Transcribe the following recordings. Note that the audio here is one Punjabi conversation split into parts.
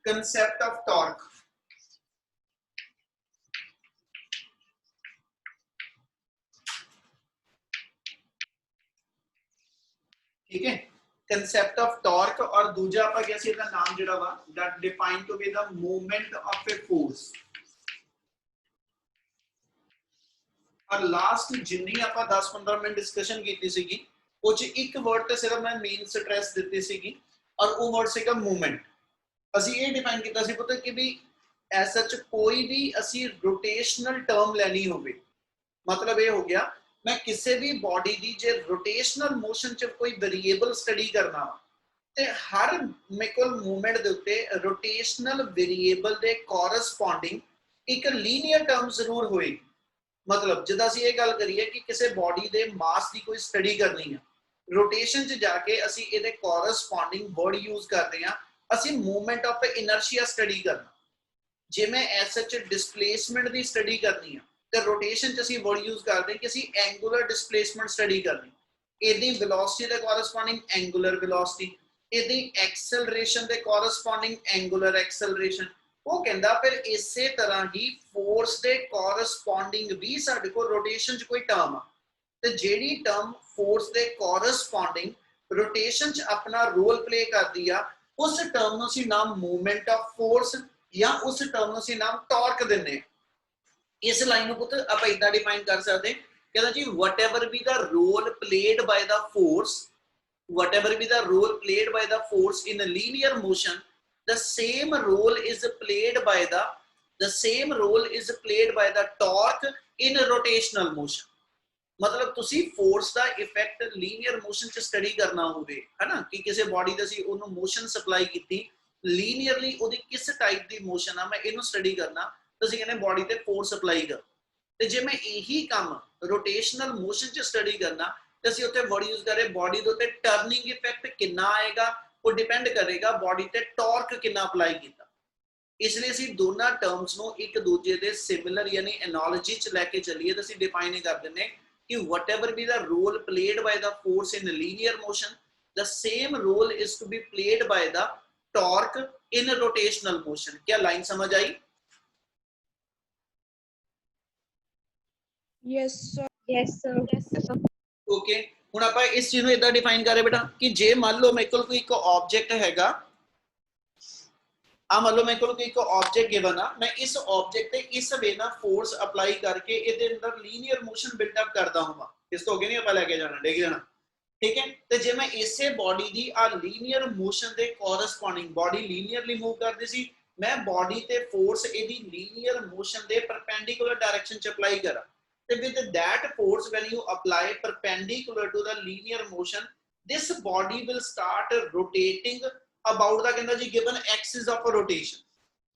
concept of torque. ठीक है, concept of torque और दूजा ਆਪਾਂ ਕਿਹਾ ਸੀ ਇਹਦਾ ਨਾਮ ਜਿਹੜਾ ਵਾ that defined to be the movement of a force. और लास्ट जिन्नी ਆਪਾਂ 10-15 मिनट डिस्कशन ਕੀਤੀ ਸੀਗੀ ਉਹ ਚ ਇੱਕ ਵਰਡ ਤੇ ਸਿਰਫ ਮੈਂ ਮੇਨ ਸਟ੍ਰੈਸ ਦਿੱਤੀ ਸੀਗੀ ਔਰ ਉਹ ਵਰਡ ਸੀਗਾ ਮੂਵਮੈਂਟ। ਅਸੀਂ ਇਹ ਡਿਫਾਈਨ ਕੀਤਾ ਸੀ ਪੁੱਤ ਕਿ ਵੀ ਐਸ ਸੱਚ ਕੋਈ ਵੀ ਅਸੀਂ ਰੋਟੇਸ਼ਨਲ ਟਰਮ ਲੈਣੀ ਹੋਵੇ मतलब ये हो गया मैं किसी भी बॉडी की जे रोटेशनल मोशन च कोई वेरिएबल स्टडी करना ते हर मेरे को मूवमेंट दे उत्ते रोटेशनल वेरिएबल दे कॉरस्पॉन्डिंग एक लीनियर टर्म जरूर होएगी। मतलब जिदा असीं ये गल करिए कि किसी बॉडी दे मास की कोई स्टडी करनी है रोटेशन च जाके असीं इहदे कॉरस्पॉन्डिंग वर्ड यूज करते हैं असीं मूवमेंट ऑफ इनर्शिया स्टडी करना। जे मैं एज सच डिस्प्लेसमेंट की स्टडी करनी है तो रोटेशन च असीं वर्ड यूज करते हैं कि असीं एंगुलर डिस्प्लेसमेंट स्टडी करनी, इहदी वेलोसिटी दे कॉरस्पॉन्डिंग एंगुलर वेलोसिटी, इहदी एक्सेलरेशन दे कॉरस्पॉन्डिंग एंगुलर एक्सेलरेशन। वो कहंदा फिर इसे तरह ही फोर्स दे कॉरस्पॉन्डिंग भी साडे कोल रोटेशन च कोई टर्म आ ते जेड़ी टर्म फोर्स दे कॉरस्पॉन्डिंग रोटेशन च अपना रोल प्ले करदी आ उस टर्म नूं असीं नाम मूवमेंट ऑफ फोर्स या उस टर्म नूं असीं नाम टॉर्क दिंदे आ। इस लाइन को पुत्र आप इदा डिफाइन कर सकते कहता जी whatever be the role played by the force, whatever be the role played by the force in a linear motion, the same role is played by the torque in a rotational motion। मतलब तुसी फोर्स का इफेक्ट लीनियर मोशन च स्टडी करना होवे है ना कि किसी बॉडी दा सी ओनु मोशन सप्लाई कीती लीनियरली ओदी किस टाइप दी मोशन आ मैं इनु स्टडी करना ਤੁਸੀਂ ਕਹਿੰਦੇ ਬੋਡੀ ਤੇ ਫੋਰਸ ਅਪਲਾਈ ਕਰ ਤੇ ਜੇ ਮੈਂ ਇਹੀ ਕੰਮ ਰੋਟੇਸ਼ਨਲ ਮੋਸ਼ਨ ਚ ਸਟੱਡੀ ਕਰਨਾ ਤੇ ਅਸੀਂ ਉੱਥੇ ਵਰਡ ਯੂਜ਼ ਕਰੇ ਬੋਡੀ ਦੇ ਉੱਤੇ ਟਰਨਿੰਗ ਇਫੈਕਟ ਕਿੰਨਾ ਆਏਗਾ ਉਹ ਡਿਪੈਂਡ ਕਰੇਗਾ ਬੋਡੀ ਤੇ ਟਾਰਕ ਕਿੰਨਾ ਅਪਲਾਈ ਕੀਤਾ। ਇਸ ਲਈ ਅਸੀਂ ਦੋਨਾਂ ਟਰਮਸ ਨੂੰ ਇੱਕ ਦੂਜੇ ਦੇ ਸਿਮਿਲਰ ਯਾਨੀ ਐਨਾਲੋਜੀ ਚ ਲੈ ਕੇ ਚੱਲੀਏ ਤਾਂ ਅਸੀਂ ਡਿਫਾਈਨ ਕਰ ਦਿੰਨੇ ਕਿ whatever be the role played by the force in linear motion, the same role is to be played by the torque in rotational motion। क्या लाइन समझ आई? Yes sir। Yes sir। Okay ਹੁਣ ਆਪਾਂ ਇਸ ਚੀਜ਼ ਨੂੰ ਇਦਾਂ ਡਿਫਾਈਨ ਕਰੇ ਬੇਟਾ ਕਿ ਜੇ ਮੰਨ ਲਓ ਮੇਰੇ ਕੋਲ ਕੋਈ ਇੱਕ ਆਬਜੈਕਟ ਹੈਗਾ ਆ ਮੰਨ ਲਓ ਮੇਰੇ ਕੋਲ ਕੋਈ ਇੱਕ ਆਬਜੈਕਟ ਗਿਵਨ ਆ ਮੈਂ ਇਸ ਆਬਜੈਕਟ ਤੇ ਇਸ ਵੇ ਨਾਲ ਫੋਰਸ ਅਪਲਾਈ ਕਰਕੇ ਇਹਦੇ ਅੰਦਰ ਲੀਨੀਅਰ ਮੋਸ਼ਨ ਬਿਲਡ ਅਪ ਕਰਦਾ ਹਾਂ ਇਸ ਤੋਂ ਅੱਗੇ ਨਹੀਂ ਆਪਾਂ ਲੈ ਕੇ ਜਾਣਾ ਡਿੱਗ ਜਾਣਾ ਠੀਕ ਹੈ। ਤੇ ਜੇ ਮੈਂ ਇਸੇ ਬਾਡੀ ਦੀ ਆ ਲੀਨੀਅਰ ਮੋਸ਼ਨ ਦੇ ਕੋਰਸਪੋਂਡਿੰਗ ਬਾਡੀ ਲੀਨੀਅਰਲੀ ਮੂਵ ਕਰਦੀ ਸੀ ਮੈਂ ਬਾਡੀ ਤੇ ਫੋਰਸ ਇਹਦੀ ਲੀਨੀਅਰ ਮੋਸ਼ਨ ਦੇ ਪਰਪੈਂਡੀਕੂਲਰ ਡਾਇਰੈਕਸ਼ਨ ਚ ਅਪਲਾਈ ਕਰਾਂ with that force when you apply perpendicular to the linear motion this body will start rotating about the कहंदा जी given axis of rotation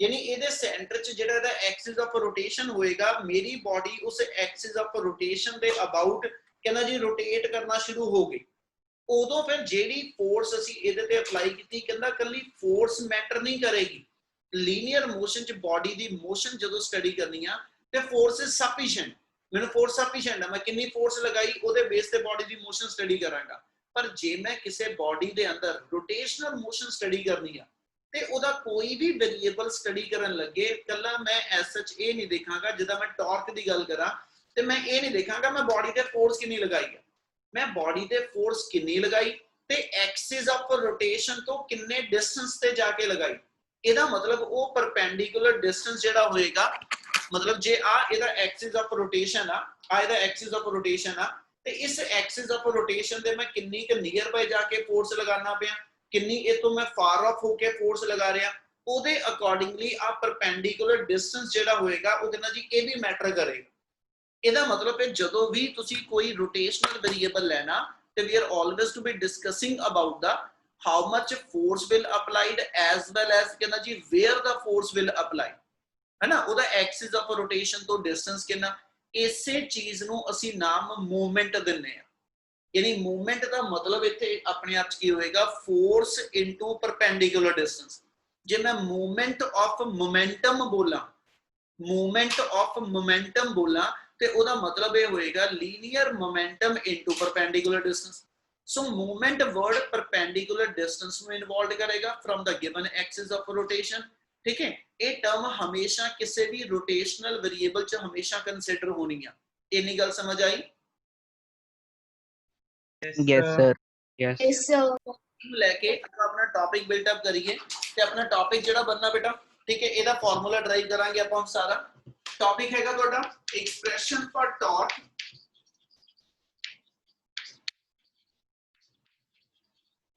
यानी ਇਹਦੇ ਸੈਂਟਰ ਚ ਜਿਹੜਾ ਇਹਦਾ axis of rotation ਹੋਏਗਾ ਮੇਰੀ ਬਾਡੀ ਉਸ axis of rotation ਦੇ about ਕਹਿੰਦਾ ਜੀ rotate ਕਰਨਾ ਸ਼ੁਰੂ ਹੋ ਗਈ ਉਦੋਂ ਫਿਰ ਜਿਹੜੀ ਫੋਰਸ ਅਸੀਂ ਇਹਦੇ ਤੇ ਅਪਲਾਈ ਕੀਤੀ ਕਹਿੰਦਾ ਕੱਲੀ ਫੋਰਸ ਮੈਟਰ ਨਹੀਂ ਕਰੇਗੀ ਲੀਨੀਅਰ ਮੋਸ਼ਨ ਚ ਬਾਡੀ ਦੀ ਮੋਸ਼ਨ ਜਦੋਂ ਸਟੱਡੀ ਕਰਨੀ ਆ ਤੇ ਫੋਰਸ ਇਜ਼ ਸਫੀਸ਼ੀਐਂਟ मैंने फोर्स सफिशिएंट है मैं कितनी फोर्स लगाई ओदे बेस ते बॉडी दी मोशन स्टडी करांगा पर जे मैं किसी बॉडी दे अंदर रोटेशनल मोशन स्टडी करनी है ते ओदा कोई भी वेरिएबल स्टडी करन लगे कल्ला मैं एज सच ए नहीं देखांगा जिदा मैं टॉर्क दी गल करा ते मैं ए नहीं देखांगा मैं बॉडी ते फोर्स कितनी लगाई है मैं बॉडी ते फोर्स कितनी लगाई ते एक्सिस ऑफ रोटेशन तो कितने डिस्टेंस ते जाके लगाई एदा मतलब वो परपेंडिकुलर डिस्टेंस जेड़ा होएगा मतलब जे आ इधर एक्सिस ऑफ रोटेशन आ इधर एक्सिस ऑफ रोटेशन आ ते इस एक्सिस ऑफ रोटेशन दे मैं किन्नी के नियर बाय जाके फोर्स लगाना पिया किन्नी ए तो मैं फार ऑफ होके फोर्स लगा रहा ओदे अकॉर्डिंगली आ परपेंडिकुलर डिस्टेंस जेड़ा होएगा ओ कहना जी ए भी मैटर करेगा। एदा मतलब है जदों भी तुसी कोई रोटेशनल वेरिएबल लेना ते we are always to be discussing about the how much force will applied as well as कहना जी where the force will apply है ना ਉਹਦਾ ਐਕਸਿਸ ਆਫ ਰੋਟੇਸ਼ਨ ਤੋਂ ਡਿਸਟੈਂਸ ਕਿੰਨਾ ਇਸੇ ਚੀਜ਼ ਨੂੰ ਅਸੀਂ ਨਾਮ ਮੂਵਮੈਂਟ ਦਿੰਨੇ ਆ यानी मूवमेंट का मतलब इत्थे अपने आप की होएगा फोर्स इनटू परपेंडिकुलर डिस्टेंस जे मैं मूवमेंट ऑफ मोमेंटम बोला ते ओदा मतलब ये होएगा linear momentum into perpendicular distance so movement word perpendicular distance में इन्वॉल्व करेगा from the given axis of rotation. ठीक है, ये टर्म हमेशा किसी भी रोटेशनल वेरिएबल च हमेशा कंसीडर होनी है। इन्नी गल समझ आई? Yes, sir. Yes. लेके अपना टॉपिक बिल्डअप करिए ते अपना टॉपिक जेड़ा बनना बेटा, ठीक है, एदा फार्मूला ड्राइव करांगे अपन। सारा टॉपिक हैगा ਤੁਹਾਡਾ expression for torque,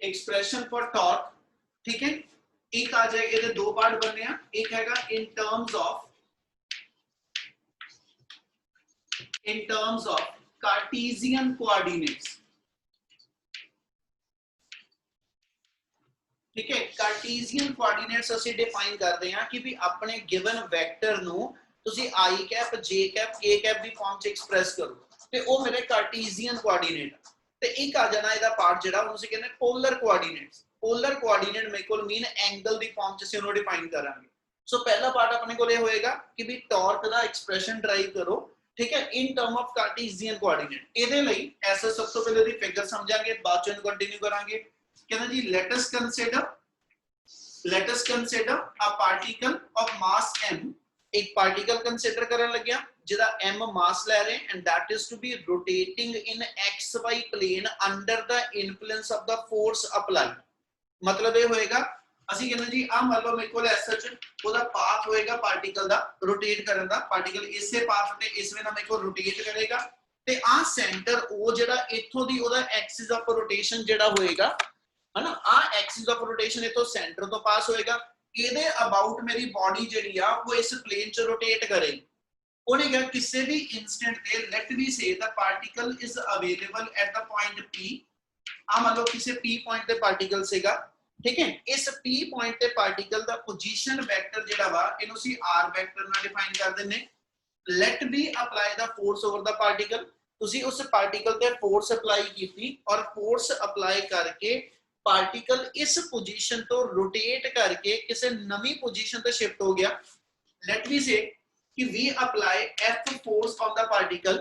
expression for torque. ठीक है, एक आ जाएगा, ਇਹਦੇ दो पार्ट बनने हैं। एक हैगा in terms of Cartesian coordinates. ठीक है, कार्टेशियन कोऑर्डिनेट्स ਅਸੀਂ डिफाइन करते हैं कि भी अपने गिवन वेक्टर ਨੂੰ ਤੁਸੀਂ i cap j cap k cap the form ਚ ਐਕਸਪ੍ਰੈਸ ਕਰੋ ਤੇ ਉਹ ਮੇਰੇ कार्टेशियन कोऑर्डिनेट। ਤੇ ਇੱਕ ਆ ਜਾਣਾ ਇਹਦਾ ਪਾਰਟ ਜਿਹੜਾ ਉਹਨੂੰ ਅਸੀਂ ਕਹਿੰਦੇ ਪੋਲਰ ਕੋਆਰਡੀਨੇਟਸ। ਪੋਲਰ ਕੋਆਰਡੀਨੇਟ ਮੇਰੇ ਕੋਲ ਮੀਨ ਐਂਗਲ ਦੀ ਫਾਰਮ ਚ ਅਸੀਂ ਉਹਨੂੰ ਡਿਫਾਈਨ ਕਰਾਂਗੇ। ਸੋ ਪਹਿਲਾ ਪਾਰਟ ਆਪਣੇ ਕੋਲ ਇਹ ਹੋਏਗਾ ਕਿ ਵੀ ਟਾਰਕ ਦਾ ਐਕਸਪ੍ਰੈਸ਼ਨ ਡਰਾਈਵ ਕਰੋ, ਠੀਕ ਹੈ, ਇਨ ਟਰਮ ਆਫ कार्टेशियन कोऑर्डिनेट। ਇਹਦੇ ਲਈ ਐਸਾ ਸਭ ਤੋਂ ਪਹਿਲੇ ਦੀ ਫਿਗਰ ਸਮਝਾਂਗੇ, ਬਾਅਦ ਚ ਇਹਨੂੰ ਕੰਟੀਨਿਊ ਕਰਾਂਗੇ। कहना जी let us consider a particle of mass m। एक पार्टिकल कंसीडर करन लग्या जिदा m मास ले रहे हैं, and that is to be rotating in xy plane under the influence of the force applied। मतलब ये होएगा ਅਸੀਂ ਕਹਿੰਦੇ ਜੀ ਆ ਮੰਨ ਲਓ ਮੇਰੇ ਕੋਲ ਐਸ ਸੱਚ ਉਹਦਾ ਪਾਥ ਹੋਏਗਾ ਪਾਰਟੀਕਲ ਦਾ ਰੋਟੇਟ ਕਰਨ ਦਾ। ਪਾਰਟੀਕਲ ਇਸੇ ਪਾਥ ਤੇ ਇਸ ਵੇ ਨਾਲ ਮੇਰੇ ਕੋਲ ਰੋਟੇਟ ਕਰੇਗਾ ਤੇ ਆ ਸੈਂਟਰ ਉਹ ਜਿਹੜਾ ਇੱਥੋਂ ਦੀ ਉਹਦਾ ਐਕਸਿਸ ਆਫ ਰੋਟੇਸ਼ਨ ਜਿਹੜਾ ਹੋਏਗਾ है ना, आ एक्सिस ऑफ रोटेशन इतो सेंटर तो पास होएगा। ਇਹਦੇ ਅਬਾਊਟ ਮੇਰੀ ਬਾਡੀ ਜਿਹੜੀ ਆ ਉਹ ਇਸ ਪਲੇਨ ਚ ਰੋਟੇਟ ਕਰੇਗੀ। ਉਹਨੇ ਕਿਹਾ ਕਿਸੇ ਵੀ ਇਨਸਟੈਂਟ ਤੇ let we say the particle is available at the point P। ਆ ਮੰਨ ਲਓ ਕਿਸੇ P ਪੁਆਇੰਟ ਤੇ ਪਾਰਟੀਕਲ ਸੀਗਾ, ਠੀਕ ਹੈ, ਇਸ P ਪੁਆਇੰਟ ਤੇ ਪਾਰਟੀਕਲ ਦਾ ਪੋਜੀਸ਼ਨ ਵੈਕਟਰ ਜਿਹੜਾ ਵਾ ਇਹਨੂੰ ਅਸੀਂ r ਵੈਕਟਰ ਨਾਲ ਡਿਫਾਈਨ ਕਰ ਦਿੰਨੇ। ਲੈਟ ਵੀ ਅਪਲਾਈ ਦਾ ਫੋਰਸ ਓਵਰ ਦਾ ਪਾਰਟੀਕਲ। ਤੁਸੀਂ ਉਸ ਪਾਰਟੀਕਲ ਤੇ ਫੋਰਸ ਅਪਲਾਈ ਕੀਤੀ ਔਰ ਫੋਰਸ ਅਪਲਾਈ ਕਰਕੇ पार्टिकल इस पोजीशन तो रोटेट करके किसी नवी पोजीशन पे शिफ्ट हो गया। लेट मी से कि we apply F force on the particle.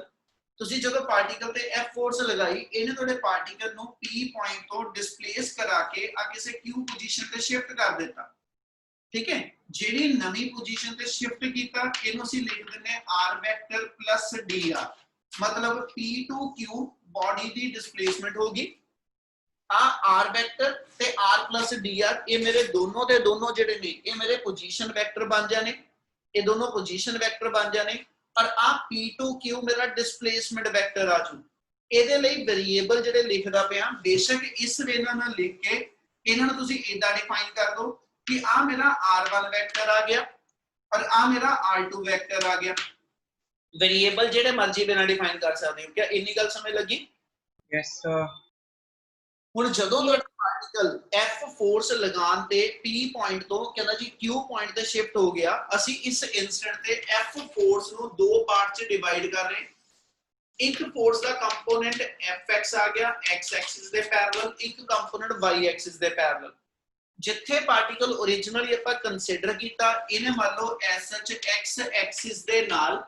ਤੁਸੀਂ ਜਦੋਂ ਪਾਰਟੀਕਲ ਤੇ F ਫੋਰਸ ਲਗਾਈ ਇਹਨੇ ਤੁਹਾਡੇ ਪਾਰਟੀਕਲ ਨੂੰ P ਪੁਆਇੰਟ ਤੋਂ ਡਿਸਪਲੇਸ ਕਰਾ ਕੇ ਆ ਕਿਸੇ Q ਪੋਜੀਸ਼ਨ ਤੇ ਸ਼ਿਫਟ ਕਰ ਦਿੱਤਾ। ਠੀਕ ਹੈ, ਜਿਹੜੀ ਨਵੀਂ ਪੋਜੀਸ਼ਨ ਤੇ ਸ਼ਿਫਟ ਕੀਤਾ ਇਹਨੂੰ ਅਸੀਂ ਲਿਖ ਦਿੰਨੇ r ਵੈਕਟਰ ਪਲੱਸ dr। मतलब P to Q body the displacement ਹੋਗੀ। आ r वेक्टर ते r प्लस dr ये मेरे दोनों दे दोनों जेडे ने ये मेरे पोजीशन वेक्टर बन जाने, ये दोनों पोजीशन वेक्टर बन जाने। और आ p2q मेरा डिस्प्लेसमेंट वेक्टर आ जू। ਇਹਦੇ ਲਈ वेरिएबल ਜਿਹੜੇ ਲਿਖਦਾ ਪਿਆ ਬੇਸ਼ੱਕ ਇਸ ਵੇ ਨਾਲ ਲਿਖ ਕੇ ਇਹਨਾਂ ਨੂੰ ਤੁਸੀਂ ਇਦਾਂ ਡਿਫਾਈਨ ਕਰ ਦਿਓ ਕਿ ਆ ਮੇਰਾ r1 वेक्टर आ गया और आ मेरा r2 वेक्टर आ गया। वेरिएबल ਜਿਹੜੇ ਮਰਜ਼ੀ ਬਿਨਾ ਡਿਫਾਈਨ ਕਰ ਸਕਦੇ ਹੋ। क्या ਇੰਨੀ ਗੱਲ ਸਮਝ ਲੱਗੀ? Yes, sir. ਹੁਣ ਜਦੋਂ ਤੁਹਾਡਾ ਪਾਰਟੀਕਲ F ਫੋਰਸ ਲਗਾਉਣ ਤੇ P ਪੁਆਇੰਟ ਤੋਂ ਕਹਿੰਦਾ ਜੀ Q ਪੁਆਇੰਟ ਤੇ ਸ਼ਿਫਟ ਹੋ ਗਿਆ, ਅਸੀਂ ਇਸ ਇਨਸਟੈਂਟ ਤੇ F ਫੋਰਸ ਨੂੰ ਦੋ ਪਾਰਟ ਚ ਡਿਵਾਈਡ ਕਰ ਰਹੇ। ਇੱਕ ਫੋਰਸ ਦਾ ਕੰਪੋਨੈਂਟ Fx ਆ ਗਿਆ x ਐਕਸਿਸ ਦੇ ਪੈਰਲਲ, ਇੱਕ ਕੰਪੋਨੈਂਟ y ਐਕਸਿਸ ਦੇ ਪੈਰਲਲ। ਜਿੱਥੇ ਪਾਰਟੀਕਲ ओरिजिनली ਆਪਾਂ ਕੰਸੀਡਰ ਕੀਤਾ ਇਹਨੇ ਮੰਨ ਲਓ ਐਸਐਚ x ਐਕਸਿਸ ਦੇ ਨਾਲ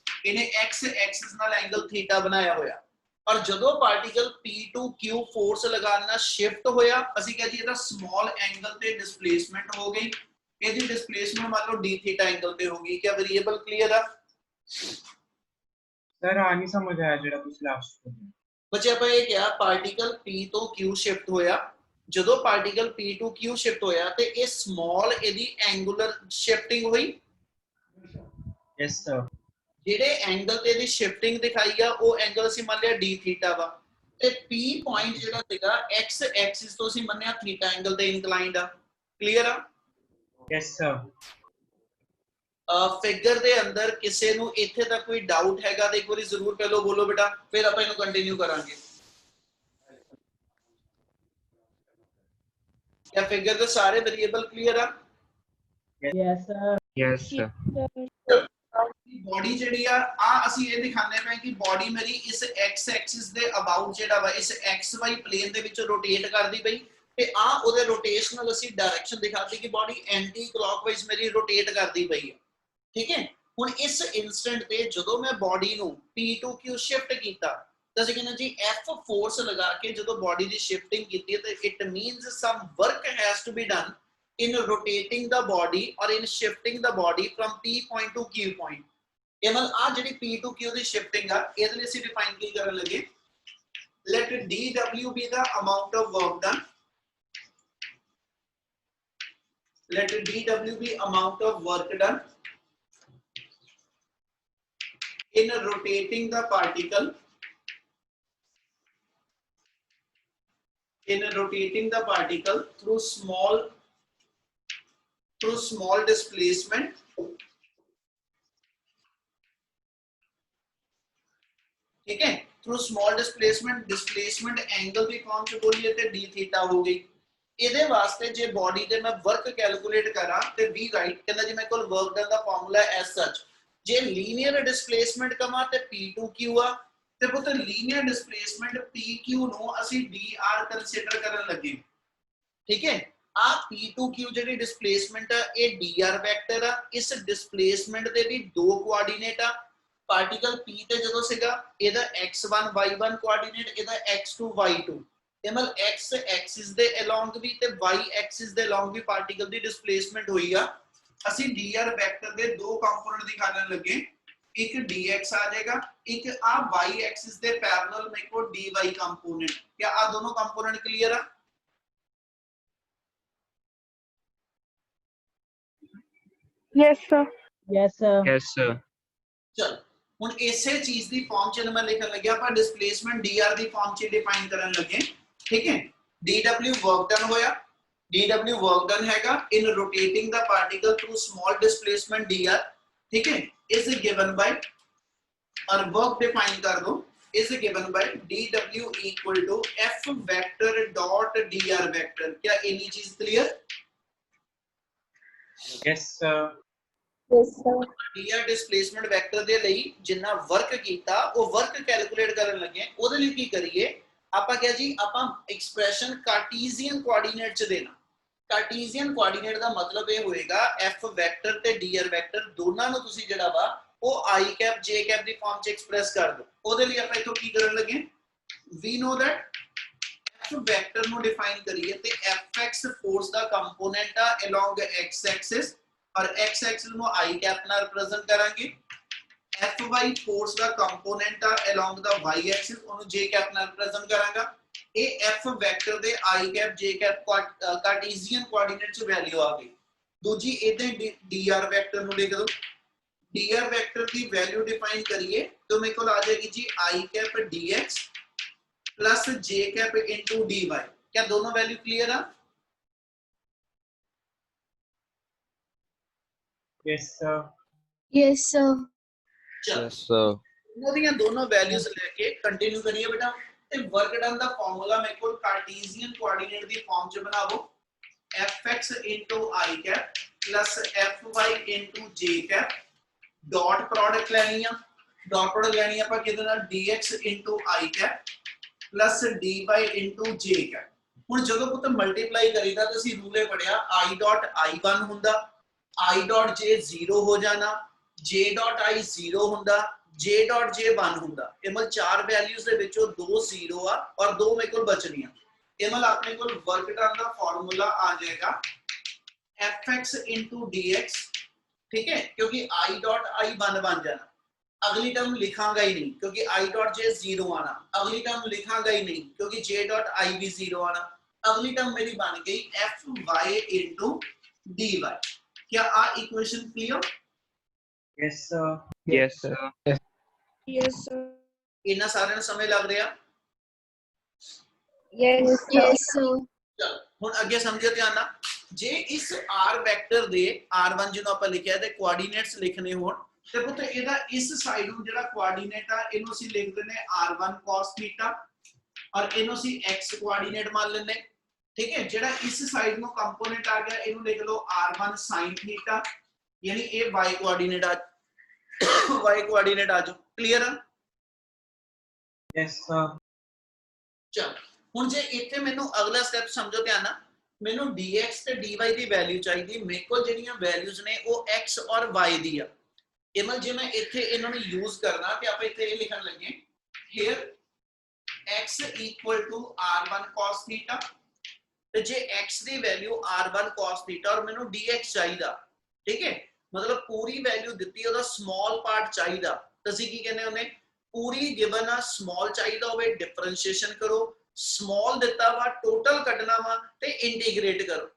ਇਹਨੇ x ਐਕਸਿਸ ਨਾਲ ਐਂਗਲ ਥੀਟਾ ਬਣਾਇਆ ਹੋਇਆ। और ਜਦੋਂ ਪਾਰਟੀਕਲ P2Q ਫੋਰਸ ਲਗਾਉਣ ਨਾਲ ਸ਼ਿਫਟ ਹੋਇਆ ਅਸੀਂ ਕਿਹਾ ਜੀ ਇਹਦਾ ਸਮਾਲ ਐਂਗਲ ਤੇ ਡਿਸਪਲੇਸਮੈਂਟ ਹੋ ਗਈ। ਇਹਦੀ ਡਿਸਪਲੇਸਮੈਂਟ ਮੰਨ ਲਓ d ਥੀਟਾ ਐਂਗਲ ਤੇ ਹੋਗੀ। क्या वेरिएबल क्लियर ਆ? ਸਰ ਆ ਨਹੀਂ ਸਮਝ ਆਇਆ ਜਿਹੜਾ ਤੁਸੀਂ ਲਾਸਟ ਬੋਲਿਆ। ਬੱਚੇ ਆਪਾਂ ਇਹ ਕਿਹਾ ਪਾਰਟੀਕਲ P ਤੋਂ Q ਸ਼ਿਫਟ ਹੋਇਆ। ਜਦੋਂ particle P to Q shift ਹੋਇਆ ਤੇ ਇਹ ਸਮਾਲ ਇਹਦੀ ਐਂਗੂਲਰ ਸ਼ਿਫਟਿੰਗ ਹੋਈ। Yes sir. ਜਿਹੜੇ ਐਂਗਲ ਤੇ ਦੀ ਸ਼ਿਫਟਿੰਗ ਦਿਖਾਈ ਆ ਉਹ ਐਂਗਲ ਅਸੀਂ ਮੰਨ ਲਿਆ d ਥੀਟਾ ਵਾ ਤੇ P ਪੁਆਇੰਟ ਜਿਹੜਾ ਸੀਗਾ x ਐਕਸਿਸ ਤੋਂ ਅਸੀਂ ਮੰਨਿਆ ਥੀਟਾ ਐਂਗਲ ਤੇ ਇਨਕਲਾਈਨਡ ਆ। ਕਲੀਅਰ ਆ? Yes sir. ਫਿਗਰ ਦੇ ਅੰਦਰ ਕਿਸੇ ਨੂੰ ਇੱਥੇ ਤੱਕ ਕੋਈ ਡਾਊਟ ਹੈਗਾ ਤਾਂ ਇੱਕ ਵਾਰੀ ਜ਼ਰੂਰ ਪਹਿਲਾਂ ਬੋਲੋ ਬੇਟਾ, ਫਿਰ ਆਪਾਂ ਇਹਨੂੰ ਕੰਟੀਨਿਊ ਕਰਾਂਗੇ। क्या फिगर ਦੇ ਸਾਰੇ ਵੇਰੀਏਬਲ ਕਲੀਅਰ ਆ? Yes sir. Yes sir. Body ਜਿਹੜੀ ਆ ਅਸੀਂ ਇਹ ਦਿਖਾਉਂਦੇ ਪਏ ਕਿ ਬॉडी ਮੇਰੀ ਇਸ x ਐਕਸਿਸ ਦੇ ਅਬਾਊਟ ਜਿਹੜਾ ਵਾ ਇਸ xy ਪਲੇਨ ਦੇ ਵਿੱਚ ਰੋਟੇਟ ਕਰਦੀ ਪਈ ਤੇ ਉਹਦੇ ਰੋਟੇਸ਼ਨਲ ਅਸੀਂ ਡਾਇਰੈਕਸ਼ਨ ਦਿਖਾਤੀ ਕਿ ਬॉडी ਐਂਟੀ ਕਲੌਕਵਾਈਜ਼ ਮੇਰੀ ਰੋਟੇਟ ਕਰਦੀ ਪਈ ਹੈ। ਠੀਕ ਹੈ, ਹੁਣ ਇਸ ਇਨਸਟੈਂਟ ਤੇ ਜਦੋਂ ਮੈਂ ਬॉडी ਨੂੰ P2Q ਸ਼ਿਫਟ ਕੀਤਾ ਤਾਂ ਅਸੀਂ ਕਹਿੰਦੇ ਜੀ F ਫੋਰਸ ਲਗਾ ਕੇ ਜਦੋਂ ਬੋਡੀ ਦੀ ਸ਼ਿਫਟਿੰਗ ਕੀਤੀ ਹੈ ਤਾਂ it means some work has to be done in rotating the body or in shifting the body from P point to Q point। ਇਹ ਮਤਲਬ ਆ ਜਿਹੜੀ P to Q the shifting ਆ ਇਹਦੇ ਲਈ ਅਸੀਂ define ਕੀ ਕਰਨ ਲੱਗੇ, let dW be the amount of work done, let dW be amount of work done in rotating the particle, in rotating the particle through small displacement ठीक है, through small displacement angle भी कौन सी बोलिए थे d थीटा हो गई। ਇਹਦੇ ਵਾਸਤੇ ਜੇ ਬੋਡੀ ਦੇ ਮੈਂ ਵਰਕ ਕੈਲਕੂਲੇਟ ਕਰਾਂ ਤੇ v ਰਾਈਟ ਕਹਿੰਦਾ ਜੀ ਮੇਰੇ ਕੋਲ ਵਰਕ ਡਨ ਦਾ ਫਾਰਮੂਲਾ ਐਸ ਸੱਚ, ਜੇ ਲੀਨੀਅਰ ਡਿਸਪਲੇਸਮੈਂਟ ਕਮਾ ਤੇ p2q ਆ ਤੇ ਪੁੱਤ ਲੀਨੀਅਰ ਡਿਸਪਲੇਸਮੈਂਟ pq ਨੂੰ ਅਸੀਂ dr ਕੰਸੀਡਰ ਕਰਨ ਲੱਗੇ। ਠੀਕ ਹੈ, ਆ p2q ਜਿਹੜੀ ਡਿਸਪਲੇਸਮੈਂਟ ਆ ਇਹ dr ਵੈਕਟਰ ਆ। ਇਸ ਡਿਸਪਲੇਸਮੈਂਟ ਦੇ ਵੀ ਦੋ ਕੋਆਰਡੀਨੇਟ ਆ, ਪਾਰਟੀਕਲ p ਤੇ ਜਦੋਂ ਸੀਗਾ ਇਹਦਾ x1 y1 ਕੋਆਰਡੀਨੇਟ, ਇਹਦਾ x2 y2। ਤੇ ਮਤਲਬ x ਐਕਸਿਸ ਦੇ ਅਲੋਂਗ ਵੀ ਤੇ y ਐਕਸਿਸ ਦੇ ਅਲੋਂਗ ਵੀ ਪਾਰਟੀਕਲ ਦੀ ਡਿਸਪਲੇਸਮੈਂਟ ਹੋਈ ਆ। ਅਸੀਂ dr ਵੈਕਟਰ ਦੇ ਦੋ ਕੰਪੋਨੈਂਟ ਦਿਖਾਣ ਲੱਗੇ, ਇੱਕ dx ਆ ਜਾਏਗਾ, ਇੱਕ ਆ y ਐਕਸਿਸ ਦੇ ਪੈਰਲਲ ਮੇਰੇ ਕੋਲ dy ਕੰਪੋਨੈਂਟ। क्या आ दोनों कंपोनेंट क्लियर है? Yes, sir. Yes, sir. Yes, sir. चल ਹੁਣ ਇਸੇ ਚੀਜ਼ ਦੀ ਫਾਰਮ ਚ ਮੈਂ ਲਿਖਣ ਲੱਗਿਆ, ਆਪਾਂ ਡਿਸਪਲੇਸਮੈਂਟ dr ਦੀ ਫਾਰਮ ਚ ਡਿਫਾਈਨ ਕਰਨ ਲੱਗੇ। ਠੀਕ ਹੈ, dw ਵਰਕ ਡਨ ਹੋਇਆ, dw ਵਰਕ ਡਨ ਹੈਗਾ in rotating the particle through small displacement dr। ਠੀਕ ਹੈ, ਇਜ਼ ਗਿਵਨ ਬਾਈ और वर्क डिफाइन कर दो is given by dw equal to f vector dot dr vector। क्या इन्हीं चीज clear? Yes, sir. Yes, sir. dr displacement vector ਦੇ ਲਈ ਜਿੰਨਾ ਵਰਕ ਕੀਤਾ ਉਹ ਵਰਕ ਕੈਲਕੂਲੇਟ ਕਰਨ ਲੱਗੇ। ਉਹਦੇ ਲਈ ਕੀ ਕਰੀਏ ਆਪਾਂ, ਕਿਹਾ ਜੀ ਆਪਾਂ ਐਕਸਪ੍ਰੈਸ਼ਨ ਕਾਰਟੀਜ਼ੀਅਨ ਕੋਆਰਡੀਨੇਟ ਚ ਦੇਣਾ। ਕਾਰਟੀਜ਼ੀਅਨ ਕੋਆਰਡੀਨੇਟ ਦਾ ਮਤਲਬ ਇਹ ਹੋਏਗਾ f ਵੈਕਟਰ ਤੇ dr ਵੈਕਟਰ ਦੋਨਾਂ ਨੂੰ ਤੁਸੀਂ ਜਿਹੜਾ ਵਾ ਉਹ i cap j cap the form ਚ ਐਕਸਪ੍ਰੈਸ ਕਰ ਦੋ। ਉਹਦੇ ਲਈ ਆਪਾਂ ਇਥੋਂ ਕੀ ਕਰਨ ਲੱਗੇ, we know that f vector ਨੂੰ ਡਿਫਾਈਨ ਕਰੀਏ ਤੇ fx ਫੋਰਸ ਦਾ ਕੰਪੋਨੈਂਟ ਆ along x axis और x axis ਨੂੰ i cap ਨਾਲ ਰਿਪਰੈਜ਼ੈਂਟ ਕਰਾਂਗੇ, fy ਫੋਰਸ ਦਾ ਕੰਪੋਨੈਂਟ ਆ along ਦਾ y axis ਉਹਨੂੰ j cap ਨਾਲ ਰਿਪਰੈਜ਼ੈਂਟ ਕਰਾਂਗਾ। ਇਹ f ਵੈਕਟਰ ਦੇ i cap j cap Cartesian coordinate ਚ ਵੈਲਿਊ ਆ ਗਈ। ਦੂਜੀ ਇਹਦੇ dr ਵੈਕਟਰ ਨੂੰ ਲਿਖ ਦੋ, dr वेक्टर की वैल्यू डिफाइन करिए तो मेरे को आ जाएगी जी i cap dx plus j cap into dy। क्या दोनों वैल्यू क्लियर है? Yes, sir. Yes, sir. Yes, sir. दोनों दोनों वैल्यूज लेके कंटिन्यू करिए बेटा। ते वर्क डन दा फार्मूला मेरे को कार्टेशियन कोऑर्डिनेट दी फॉर्म च बनाओ, fx i cap plus fy j cap dot product लेनी है, डॉट प्रोडक्ट लेनी है ਆਪਾਂ ਕਿਹਦੇ ਨਾਲ dx i cap plus dy j cap। ਹੁਣ ਜਦੋਂ ਪੁੱਤ ਮਲਟੀਪਲਾਈ ਕਰੀਦਾ ਤਾਂ ਅਸੀਂ ਰੂਲੇ ਪੜਿਆ i dot i1 ਹੁੰਦਾ, i dot j 0 ਹੋ ਜਾਣਾ, j dot i 0 ਹੁੰਦਾ, j dot j 1 ਹੁੰਦਾ। ਇਹ ਮਤਲਬ ਚਾਰ ਵੈਲਿਊਜ਼ ਦੇ ਵਿੱਚੋਂ ਦੋ 0 ਆ ਔਰ ਦੋ ਮੇਰੇ ਕੋਲ ਬਚਣੀਆਂ। ਇਹ ਮਤਲਬ ਆਪਣੇ ਕੋਲ ਵਰਕ ਡਨ ਦਾ ਫਾਰਮੂਲਾ ਆ ਜਾਏਗਾ fx dx। ठीक है, क्योंकि i डॉट i 1 बन जाना, अगली टर्म लिखांगा ही नहीं क्योंकि i डॉट j 0 आना, अगली टर्म लिखांगा ही नहीं क्योंकि j डॉट i भी 0 आना। अगली टर्म मेरी बन गई fy into dy। क्या आ equation clear? Yes, sir. Yes, sir. Yes, sir. इतना सारे समय लग रहा? Yes, yes, sir. चलो ਹੁਣ ਅੱਗੇ ਸਮਝਿਓ ਧਿਆਨ ਨਾਲ। ਜੇ ਇਸ r ਵੈਕਟਰ ਦੇ r1 ਜਿਹਨੂੰ ਆਪਾਂ ਲਿਖਿਆ ਤੇ ਕੋਆਰਡੀਨੇਟਸ ਲਿਖਣੇ ਹੋਣ ਤੇ ਪੁੱਤ ਇਹਦਾ ਇਸ ਸਾਈਡ ਨੂੰ ਜਿਹੜਾ ਕੋਆਰਡੀਨੇਟ ਆ ਇਹਨੂੰ ਅਸੀਂ ਲਿਖ ਦਿੰਨੇ r1 cos ਥੀਟਾ ਔਰ ਇਹਨੂੰ ਅਸੀਂ x ਕੋਆਰਡੀਨੇਟ ਮੰਨ ਲੈਂਦੇ। ਠੀਕ ਹੈ, ਜਿਹੜਾ ਇਸ ਸਾਈਡ ਨੂੰ ਕੰਪੋਨੈਂਟ ਆ ਗਿਆ ਇਹਨੂੰ ਲਿਖ ਲਓ r1 sin ਥੀਟਾ, ਯਾਨੀ ਇਹ y ਕੋਆਰਡੀਨੇਟ ਆ ਜਾਓ। ਕਲੀਅਰ ਆ? Yes, sir. ਚਲ ਹੁਣ ਜੇ ਇੱਥੇ ਮੈਨੂੰ ਅਗਲਾ ਸਟੈਪ ਸਮਝੋ ਧਿਆਨ ਨਾਲ, ਮੈਨੂੰ dx ਤੇ dy ਦੀ ਵੈਲਿਊ ਚਾਹੀਦੀ। ਮੇਰੇ ਕੋਲ ਜਿਹੜੀਆਂ ਵੈਲਿਊਜ਼ ਨੇ ਉਹ x ਔਰ y ਦੀ ਆ। ਇਹ ਮਤਲਬ ਜੇ ਮੈਂ ਇੱਥੇ ਇਹਨਾਂ ਨੂੰ ਯੂਜ਼ ਕਰਨਾ ਤੇ ਆਪਾਂ ਇੱਥੇ ਇਹ ਲਿਖਣ ਲੱਗੇ here x equal to r1 cos theta ਤੇ ਜੇ x ਦੀ ਵੈਲਿਊ r1 cos theta ਔਰ ਮੈਨੂੰ dx ਚਾਹੀਦਾ, ਠੀਕ ਹੈ, ਮਤਲਬ ਪੂਰੀ ਵੈਲਿਊ ਦਿੱਤੀ ਉਹਦਾ ਸਮਾਲ ਪਾਰਟ ਚਾਹੀਦਾ, ਤਾਂ ਅਸੀਂ ਕੀ ਕਹਿੰਦੇ ਹੁੰਦੇ, ਪੂਰੀ ਗਿਵਨ ਆ ਸਮਾਲ ਚਾਹੀਦਾ ਹੋਵੇ ਡਿਫਰੈਂਸ਼ੀਏਸ਼ਨ ਕਰੋ, ਸਮਾਲ ਦਿੱਤਾ ਵਾ ਟੋਟਲ ਕੱਢਣਾ ਵਾ ਤੇ ਇੰਟੀਗ੍ਰੇਟ ਕਰੋ।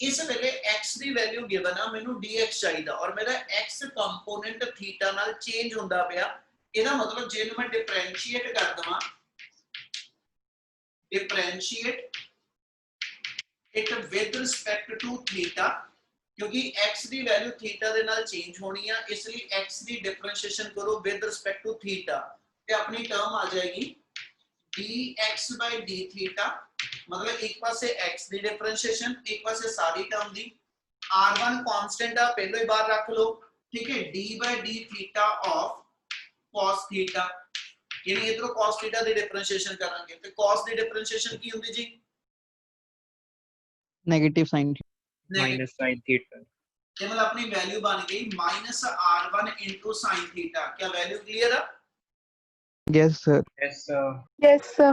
ਇਸ ਵੇਲੇ x ਦੀ ਵੈਲਿਊ ਗਿਵਨ ਆ, ਮੈਨੂੰ dx ਚਾਹੀਦਾ ਔਰ ਮੇਰਾ x ਕੰਪੋਨੈਂਟ ਥੀਟਾ ਨਾਲ ਚੇਂਜ ਹੁੰਦਾ ਪਿਆ, ਇਹਦਾ ਮਤਲਬ ਜੇ ਨੂੰ ਮੈਂ ਡਿਫਰੈਂਸ਼ੀਏਟ ਕਰ ਦਵਾਂ, differentiate it with respect to theta, क्योंकि x ਦੀ ਵੈਲਿਊ ਥੀਟਾ ਦੇ ਨਾਲ ਚੇਂਜ ਹੋਣੀ ਆ, ਇਸ ਲਈ x ਦੀ ਡਿਫਰੈਂਸ਼ੀਏਸ਼ਨ ਕਰੋ with respect to theta ਤੇ ਆਪਣੀ ਟਰਮ ਆ ਜਾਏਗੀ dx by d theta, मतलब एक पासे x ਦੀ ਡਿਫਰੈਂਸ਼ੀਏਸ਼ਨ, एक पासे सारी टर्म ਦੀ, r1 कांस्टेंट आ पहले ही बार रख लो, ठीक है, d by d theta of cos theta, यानी इधरों cos theta ਦੀ ਡਿਫਰੈਂਸ਼ੀਏਸ਼ਨ ਕਰਾਂਗੇ ਤੇ cos ਦੀ ਡਿਫਰੈਂਸ਼ੀਏਸ਼ਨ ਕੀ ਹੁੰਦੀ ਜੀ, negative sin minus sin theta. ये मतलब अपनी वैल्यू बन गई -r1 into sin theta, क्या वैल्यू क्लियर है? yes sir Yes, sir. Yes, sir.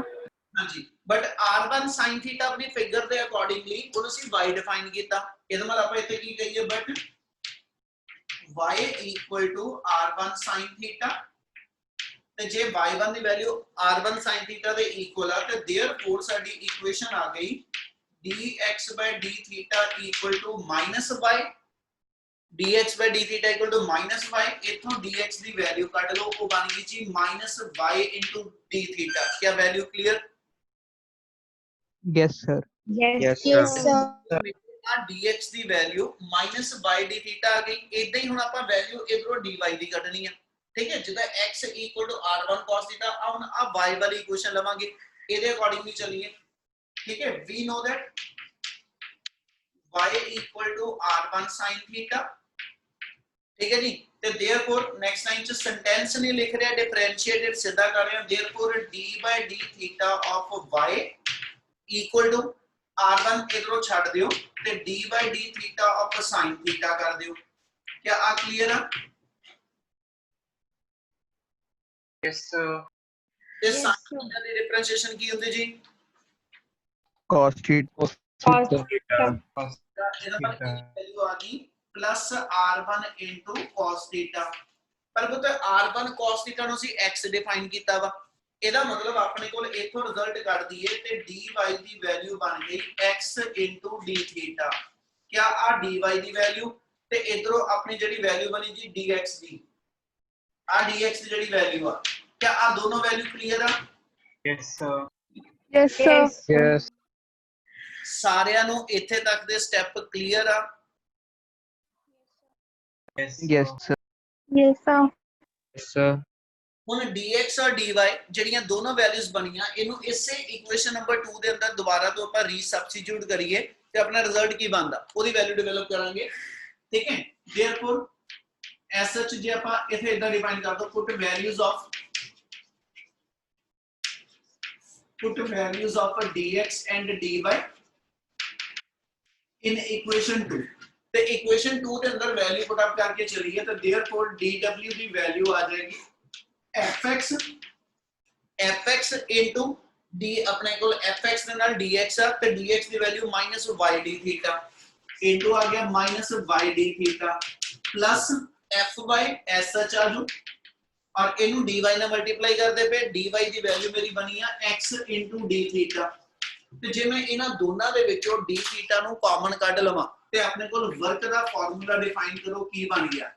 हाँ जी, बट r1 sin theta अपनी फिगर ਦੇ ਅਕੋਰਡਿੰਗਲੀ ਉਹਨੂੰ ਅਸੀਂ y ਡਿਫਾਈਨ ਕੀਤਾ, ਇਹਦਾ ਮਤਲਬ ਆਪਾਂ ਇੱਥੇ ਕੀ ਕਹੀਏ, but y equal to r1 sin theta, ਤੇ ਜੇ y1 ਦੀ ਵੈਲਿਊ r1 sin theta ਦੇ ਇਕੁਅਲ ਆ ਤੇ देयरफॉर ਸਾਡੀ ਇਕੁਏਸ਼ਨ ਆ ਗਈ dx by d theta equal to minus y, dx by d theta equal to minus y, इथों dx the value ਕੱਢ ਲਓ, ਉਹ ਬਣ ਗਈ ਜੀ minus y into d theta, क्या value clear? yes sir Yes, Yes, yes, sir. sir. ਆ dx ਦੀ value minus y d theta ਆ ਗਈ, ਇਦਾਂ ਹੀ ਹੁਣ ਆਪਾਂ ਵੈਲਿਊ ਇਧਰੋਂ dy ਦੀ ਕੱਢਣੀ ਆ, ਠੀਕ ਹੈ, ਜਿੱਦਾਂ x equal to r1 cos theta, ਹੁਣ ਆ y ਵਾਲੀ ਇਕੁਏਸ਼ਨ ਲਵਾਂਗੇ, ਇਹਦੇ ਅਕੋਰਡਿੰਗਲੀ ਚੱਲੀਏ, ठीक है, we know that y equal to r1 sin theta, ठीक है जी, तो therefore next line च सेंटेंस नहीं लिख रहा, डिफरेंशिएटेड सीधा कर रहे हैं, therefore d by d theta of y equal to r1 इधरों छाड़ दियो ते d by d theta of sin theta कर दियो, क्या आ क्लियर है? Yes, sir. ते Yes, sin sir. theta दी डिफरेंशिएशन की होती जी, cos theta Cos Theta. theta. Cos ਇਹਦਾ ਮਤਲਬ theta. ਵੈਲਿਊ ਆ ਗਈ plus r1 into cos theta, ਪਰ ਪੁੱਤ r1 cos theta ਨੂੰ ਅਸੀਂ x ਡਿਫਾਈਨ ਕੀਤਾ ਵਾ, ਇਹਦਾ ਮਤਲਬ ਆਪਣੇ ਕੋਲ ਇਥੋਂ ਰਿਜ਼ਲਟ ਕੱਢ ਦਈਏ ਤੇ dy ਦੀ ਵੈਲਿਊ ਬਣ ਗਈ x into d theta, क्या ਆ dy ਦੀ ਵੈਲਿਊ ਤੇ ਇਧਰੋਂ ਆਪਣੀ ਜਿਹੜੀ ਵੈਲਿਊ ਬਣੀ ਜੀ dx ਦੀ, ਆ dx ਦੀ ਜਿਹੜੀ ਵੈਲਿਊ ਆ, क्या ਆ ਦੋਨੋਂ ਵੈਲਿਊ ਕਲੀਅਰ ਆ? Yes, sir. Yes, sir. yes ਸਾਰਿਆਂ ਨੂੰ ਇੱਥੇ ਤੱਕ ਦੇ ਸਟੈਪ ਕਲੀਅਰ ਆ? Yes, yes sir Yes, sir. yes sir ਹੁਣ dx और dy ਜਿਹੜੀਆਂ ਦੋਨੋਂ ਵੈਲਿਊਜ਼ ਬਣੀਆਂ, ਇਹਨੂੰ ਇਸੇ ਇਕੁਏਸ਼ਨ ਨੰਬਰ 2 ਦੇ ਅੰਦਰ ਦੁਬਾਰਾ ਤੋਂ ਆਪਾਂ ਰੀਸਬਸਟੀਟਿਊਟ ਕਰੀਏ ਤੇ ਆਪਣਾ ਰਿਜ਼ਲਟ ਕੀ ਬਣਦਾ, ਉਹਦੀ ਵੈਲਿਊ ਡਿਵੈਲਪ ਕਰਾਂਗੇ, ਠੀਕ ਹੈ, देयरफॉर ਐਸ ਸੱਚ ਜੇ ਆਪਾਂ ਇੱਥੇ ਇਦਾਂ ਡਿਫਾਈਨ ਕਰ ਦੋ, put values of dx and dy in equation 2, ਤੇ equation 2 ਦੇ ਅੰਦਰ ਵੈਲਿਊ ਪੁੱਟ ਅਪ ਕਰਕੇ ਚਲੀਏ ਤਾਂ देयरफॉर dw ਦੀ ਵੈਲਿਊ ਆ ਜਾਏਗੀ fx into d, ਆਪਣੇ ਕੋਲ fx ਦੇ ਨਾਲ dx ਆ ਤੇ dx ਦੀ value -y d theta into ਆ ਗਿਆ -y d theta plus fy sh ਆ ਜੂ ਔਰ ਇਹਨੂੰ dy ਨਾਲ ਮਲਟੀਪਲਾਈ ਕਰਦੇ ਪਏ, dy ਦੀ ਵੈਲਿਊ ਮੇਰੀ ਬਣੀ ਆ x into d theta, ਤੇ ਜੇ ਮੈਂ ਇਹਨਾਂ ਦੋਨਾਂ ਦੇ ਵਿੱਚੋਂ d theta ਨੂੰ ਕਾਮਨ ਕੱਢ ਲਵਾਂ ਤੇ ਆਪਣੇ ਕੋਲ ਵਰਕ ਦਾ ਫਾਰਮੂਲਾ ਡਿਫਾਈਨ ਕਰੋ, ਕੀ ਬਣ ਗਿਆ,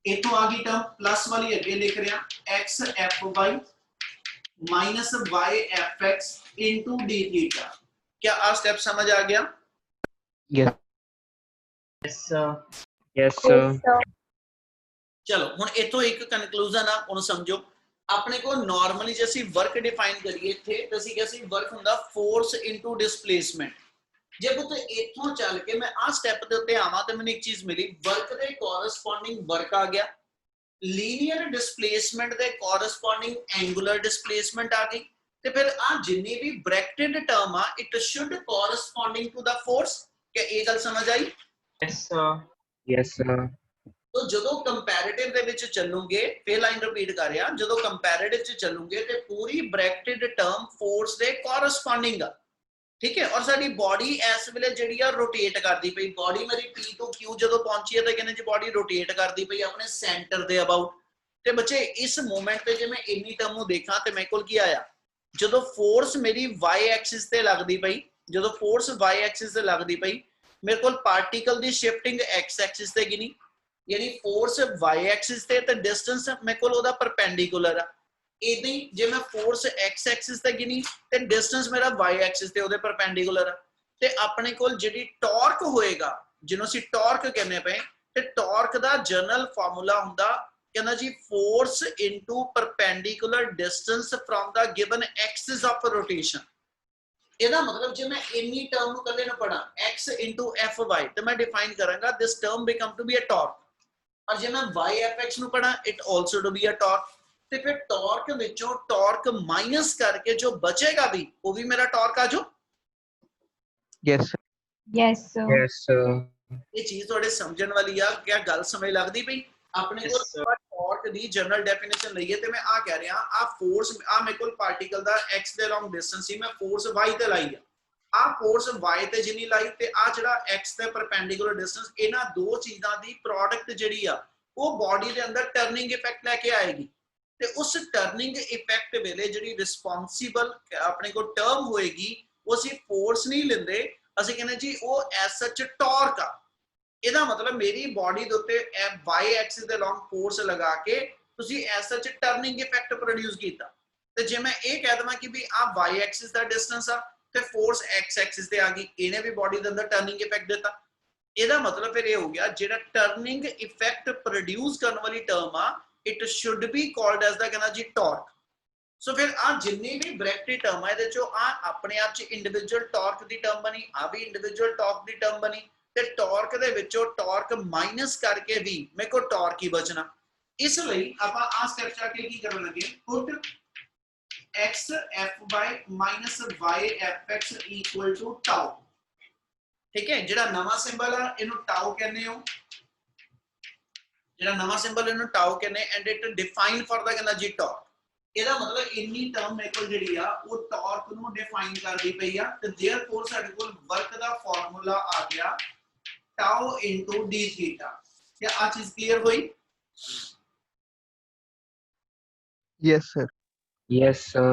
इतो आ गई टर्म प्लस वाली अगे लिख रहा x fy minus y fx into d theta, क्या आ स्टेप समझ आ गया? yes Yes, sir. yes sir Yes, sir. चलो हुन इथों एक कंक्लूजन आ, उन समझो, अपने को नॉर्मली जे ਅਸੀਂ वर्क डिफाइन करिए थे तो ਅਸੀਂ ਕਿਹਾ ਸੀ वर्क ਹੁੰਦਾ फोर्स into डिस्प्लेसमेंट, ਜੇ ਪੁੱਤ ਇਥੋਂ ਚੱਲ ਕੇ ਮੈਂ ਆ ਸਟੈਪ ਦੇ ਉੱਤੇ ਆਵਾਂ ਤੇ ਮੈਨੂੰ ਇੱਕ ਚੀਜ਼ ਮਿਲੀ, ਵਰਕ ਦੇ ਕੋਰਸਪੋਂਡਿੰਗ ਵਰਕ ਆ ਗਿਆ, ਲੀਨੀਅਰ ਡਿਸਪਲੇਸਮੈਂਟ ਦੇ ਕੋਰਸਪੋਂਡਿੰਗ ਐਂਗੂਲਰ ਡਿਸਪਲੇਸਮੈਂਟ ਆ ਗਈ, ਤੇ ਫਿਰ ਆ ਜਿੰਨੀ ਵੀ ਬ੍ਰੈਕਟਡ ਟਰਮ ਆ it should corresponding to the force, ਕਿ ਇਹ ਗੱਲ ਸਮਝ ਆਈ? Yes, sir. yes sir तो ਜਦੋਂ ਕੰਪੈਰੀਟਿਵ ਦੇ ਵਿੱਚ ਚੱਲੂਗੇ ਫੇਰ ਲਾਈਨ ਰਿਪੀਟ ਕਰ ਰਿਹਾ ਜਦੋਂ ਕੰਪੈਰੀਟਿਵ ਚ ਚੱਲੂਗੇ ਤੇ ਪੂਰੀ ਬ੍ਰੈਕਟਡ ਟਰਮ ਫੋਰਸ ਦੇ ਕੋਰਸਪੋਂਡਿੰਗ ਆ ਠੀਕ ਹੈ ਔਰ ਸਾਡੀ ਬਾਡੀ ਇਸ ਵੇਲੇ ਜਿਹੜੀ ਆ ਰੋਟੇਟ ਕਰਦੀ ਪਈ ਬਾਡੀ ਮੇਰੀ P ਤੋਂ Q ਜਦੋਂ ਪਹੁੰਚੀ ਹੈ ਤਾਂ ਕਹਿੰਦੇ ਜੀ ਬਾਡੀ ਰੋਟੇਟ ਕਰਦੀ ਪਈ ਆਪਣੇ ਸੈਂਟਰ ਦੇ ਅਬਾਊਟ ਤੇ ਬੱਚੇ ਇਸ ਮੂਮੈਂਟ ਤੇ ਜੇ ਮੈਂ ਇੰਨੀ ਟਰਮ ਨੂੰ ਦੇਖਾਂ ਤੇ ਮੇਰੇ ਕੋਲ ਕੀ ਆਇਆ ਜਦੋਂ ਫੋਰਸ ਮੇਰੀ y ਐਕਸਿਸ ਤੇ ਲੱਗਦੀ ਪਈ ਜਦੋਂ ਫੋਰਸ y ਐਕਸਿਸ ਤੇ ਲੱਗਦੀ ਪਈ ਮੇਰੇ ਕੋਲ ਪਾਰਟੀਕਲ ਦੀ ਸ਼ਿਫਟਿੰਗ x ਐਕਸਿਸ ਤੇ ਗਿਣੀ यानी फोर्स y एक्सिस ਤੇ ਤੇ ਡਿਸਟੈਂਸ ਮੇਰੇ ਕੋਲ ਉਹਦਾ ਪਰਪੈਂਡੀਕੂਲਰ ਆ ਇਦਾਂ ਹੀ ਜੇ ਮੈਂ ਫੋਰਸ x ਐਕਸਿਸ ਤੇ ਗਿਣੀ ਤੇ ਡਿਸਟੈਂਸ ਮੇਰਾ y ਐਕਸਿਸ ਤੇ ਉਹਦੇ ਪਰਪੈਂਡੀਕੂਲਰ ਆ ਤੇ ਆਪਣੇ ਕੋਲ ਜਿਹੜੀ ਟਾਰਕ ਹੋਏਗਾ ਜਿਹਨੂੰ ਅਸੀਂ ਟਾਰਕ ਕਹਿੰਦੇ ਪਏ ਤੇ ਟਾਰਕ ਦਾ ਜਨਰਲ ਫਾਰਮੂਲਾ ਹੁੰਦਾ ਕਹਿੰਦਾ ਜੀ force into perpendicular distance from the given axis of rotation ਇਹਦਾ ਮਤਲਬ ਜੇ ਮੈਂ ਇੰਨੀ ਟਰਮ ਨੂੰ ਕੱਲੇ ਨੂੰ ਪੜਾਂ x into fy ਤੇ ਮੈਂ ਡਿਫਾਈਨ ਕਰਾਂਗਾ this term become to be a torque और जब मैं y fx ਨੂੰ ਪੜਾਂ it also to be a torque ਤੇ ਫਿਰ ਟਾਰਕ ਵਿੱਚੋਂ ਟਾਰਕ ਮਾਈਨਸ ਕਰਕੇ ਜੋ ਬਚੇਗਾ ਵੀ ਉਹ ਵੀ ਮੇਰਾ ਟਾਰਕ ਆਜੋ Yes, sir. Yes, sir. Yes, sir. ਇਹ ਚੀਜ਼ ਤੁਹਾਡੇ ਸਮਝਣ ਵਾਲੀ ਆ ਕਿਆ ਗੱਲ ਸਮਝ ਲੱਗਦੀ ਪਈ ਆਪਣੇ ਕੋਲ Yes, sir. ਟਾਰਕ ਦੀ ਜਨਰਲ ਡੈਫੀਨੇਸ਼ਨ ਲਈਏ ਤੇ ਮੈਂ ਆ ਕਹਿ ਰਿਹਾ ਆ ਫੋਰਸ ਆ ਮੇਰੇ ਕੋਲ ਪਾਰਟੀਕਲ ਦਾ x ਦੇ ਲੌਂਗ ਡਿਸਟੈਂਸ ਸੀ ਮੈਂ ਫੋਰਸ y ਤੇ ਲਾਈ ਆ ਫੋਰਸ y ਤੇ ਜਿੰਨੀ ਲਾਈ ਤੇ ਆ ਜਿਹੜਾ x ਤੇ ਪਰਪੈਂਡੀਕੂਲਰ ਡਿਸਟੈਂਸ ਇਹਨਾਂ ਦੋ ਚੀਜ਼ਾਂ ਦੀ ਪ੍ਰੋਡਕਟ ਜਿਹੜੀ ਆ ਉਹ ਬਾਡੀ ਦੇ ਅੰਦਰ ਟਰਨਿੰਗ ਇਫੈਕਟ ਲੈ ਕੇ ਆਏਗੀ ਤੇ ਉਸ ਟਰਨਿੰਗ ਇਫੈਕਟ ਵੇਲੇ ਜਿਹੜੀ ਰਿਸਪੌਂਸਿਬਲ ਆਪਣੇ ਕੋਲ ਟਰਮ ਹੋਏਗੀ ਉਹ ਅਸੀਂ ਫੋਰਸ ਨਹੀਂ ਲੈਂਦੇ ਅਸੀਂ ਕਹਿੰਦੇ ਜੀ ਉਹ ਐਸ ਸੱਚ ਟਾਰਕ ਆ ਇਹਦਾ ਮਤਲਬ ਮੇਰੀ ਬਾਡੀ ਦੇ ਉੱਤੇ y ਐਕਸਿਸ ਦੇ ਲੌਂਗ ਫੋਰਸ ਲਗਾ ਕੇ ਤੁਸੀਂ ਐਸ ਸੱਚ ਟਰਨਿੰਗ ਇਫੈਕਟ ਪ੍ਰੋਡਿਊਸ ਕੀਤਾ ਤੇ ਜੇ ਮੈਂ ਇਹ ਕਹਿ ਦਵਾਂ ਕਿ ਵੀ ਆ y ਐਕਸਿਸ ਦਾ ਡਿਸਟੈਂਸ ਆ ਤੇ ਫੋਰਸ x ਐਕਸਿਸ ਤੇ ਆ ਗਈ ਇਹਨੇ ਵੀ ਬਾਡੀ ਦੇ ਅੰਦਰ ਟਰਨਿੰਗ ਇਫੈਕਟ ਦਿੱਤਾ ਇਹਦਾ ਮਤਲਬ ਫਿਰ ਇਹ ਹੋ ਗਿਆ ਜਿਹੜਾ ਟਰਨਿੰਗ ਇਫੈਕਟ ਪ੍ਰੋਡਿਊਸ ਕਰਨ ਵਾਲੀ ਟਰਮ ਆ it should be called S ਦਾ ਕਹਿੰਦਾ ਜੀ ਟਾਰਕ ਸੋ ਫਿਰ ਆ ਜਿੰਨੀ ਵੀ ਬ੍ਰੈਕਟਡ ਟਰਮ ਆ ਇਹਦੇ ਚੋਂ ਆ ਆਪਣੇ ਆਪ ਚ ਇੰਡੀਵਿਜੂਅਲ ਟਾਰਕ ਦੀ ਟਰਮ ਬਣੀ ਆ ਵੀ ਇੰਡੀਵਿਜੂਅਲ ਟਾਰਕ ਦੀ ਟਰਮ ਬਣੀ ਤੇ ਟਾਰਕ ਦੇ ਵਿੱਚੋਂ ਟਾਰਕ ਮਾਈਨਸ ਕਰਕੇ ਵੀ ਮੇਰੇ ਕੋਲ ਟਾਰਕ ਹੀ ਬਚਣਾ ਇਸ ਲਈ ਆਪਾਂ ਆ ਸਟੈਪ ਚਾ ਕੇ ਕੀ ਕਰਨ ਲੱਗੇ ਪੁੱਟ x fy minus y fx equal to tau ठीक है ਜਿਹੜਾ ਨਵਾਂ ਸਿੰਬਲ ਆ ਇਹਨੂੰ tau ਕਹਿੰਦੇ ਹੋ ਜਿਹੜਾ ਨਵਾਂ ਸਿੰਬਲ ਇਹਨੂੰ tau ਕਹਿੰਦੇ ਐਂਡ ਇਟ ਡਿਫਾਈਨ ਫॉर ਦਾ ਕਹਿੰਦਾ ਜੀ ਟਾਰਕ ਇਹਦਾ ਮਤਲਬ ਇੰਨੀ ਟਰਮ ਮੇਰੇ ਕੋਲ ਜਿਹੜੀ ਆ ਉਹ ਟਾਰਕ ਨੂੰ ਡਿਫਾਈਨ ਕਰਦੀ ਪਈ ਆ ਤੇ ਥੇਅਰਫੋਰ ਸਾਡੇ ਕੋਲ ਵਰਕ ਦਾ ਫਾਰਮੂਲਾ ਆ ਗਿਆ tau into d theta क्या आ चीज क्लियर हुई Yes, sir. Yes, sir.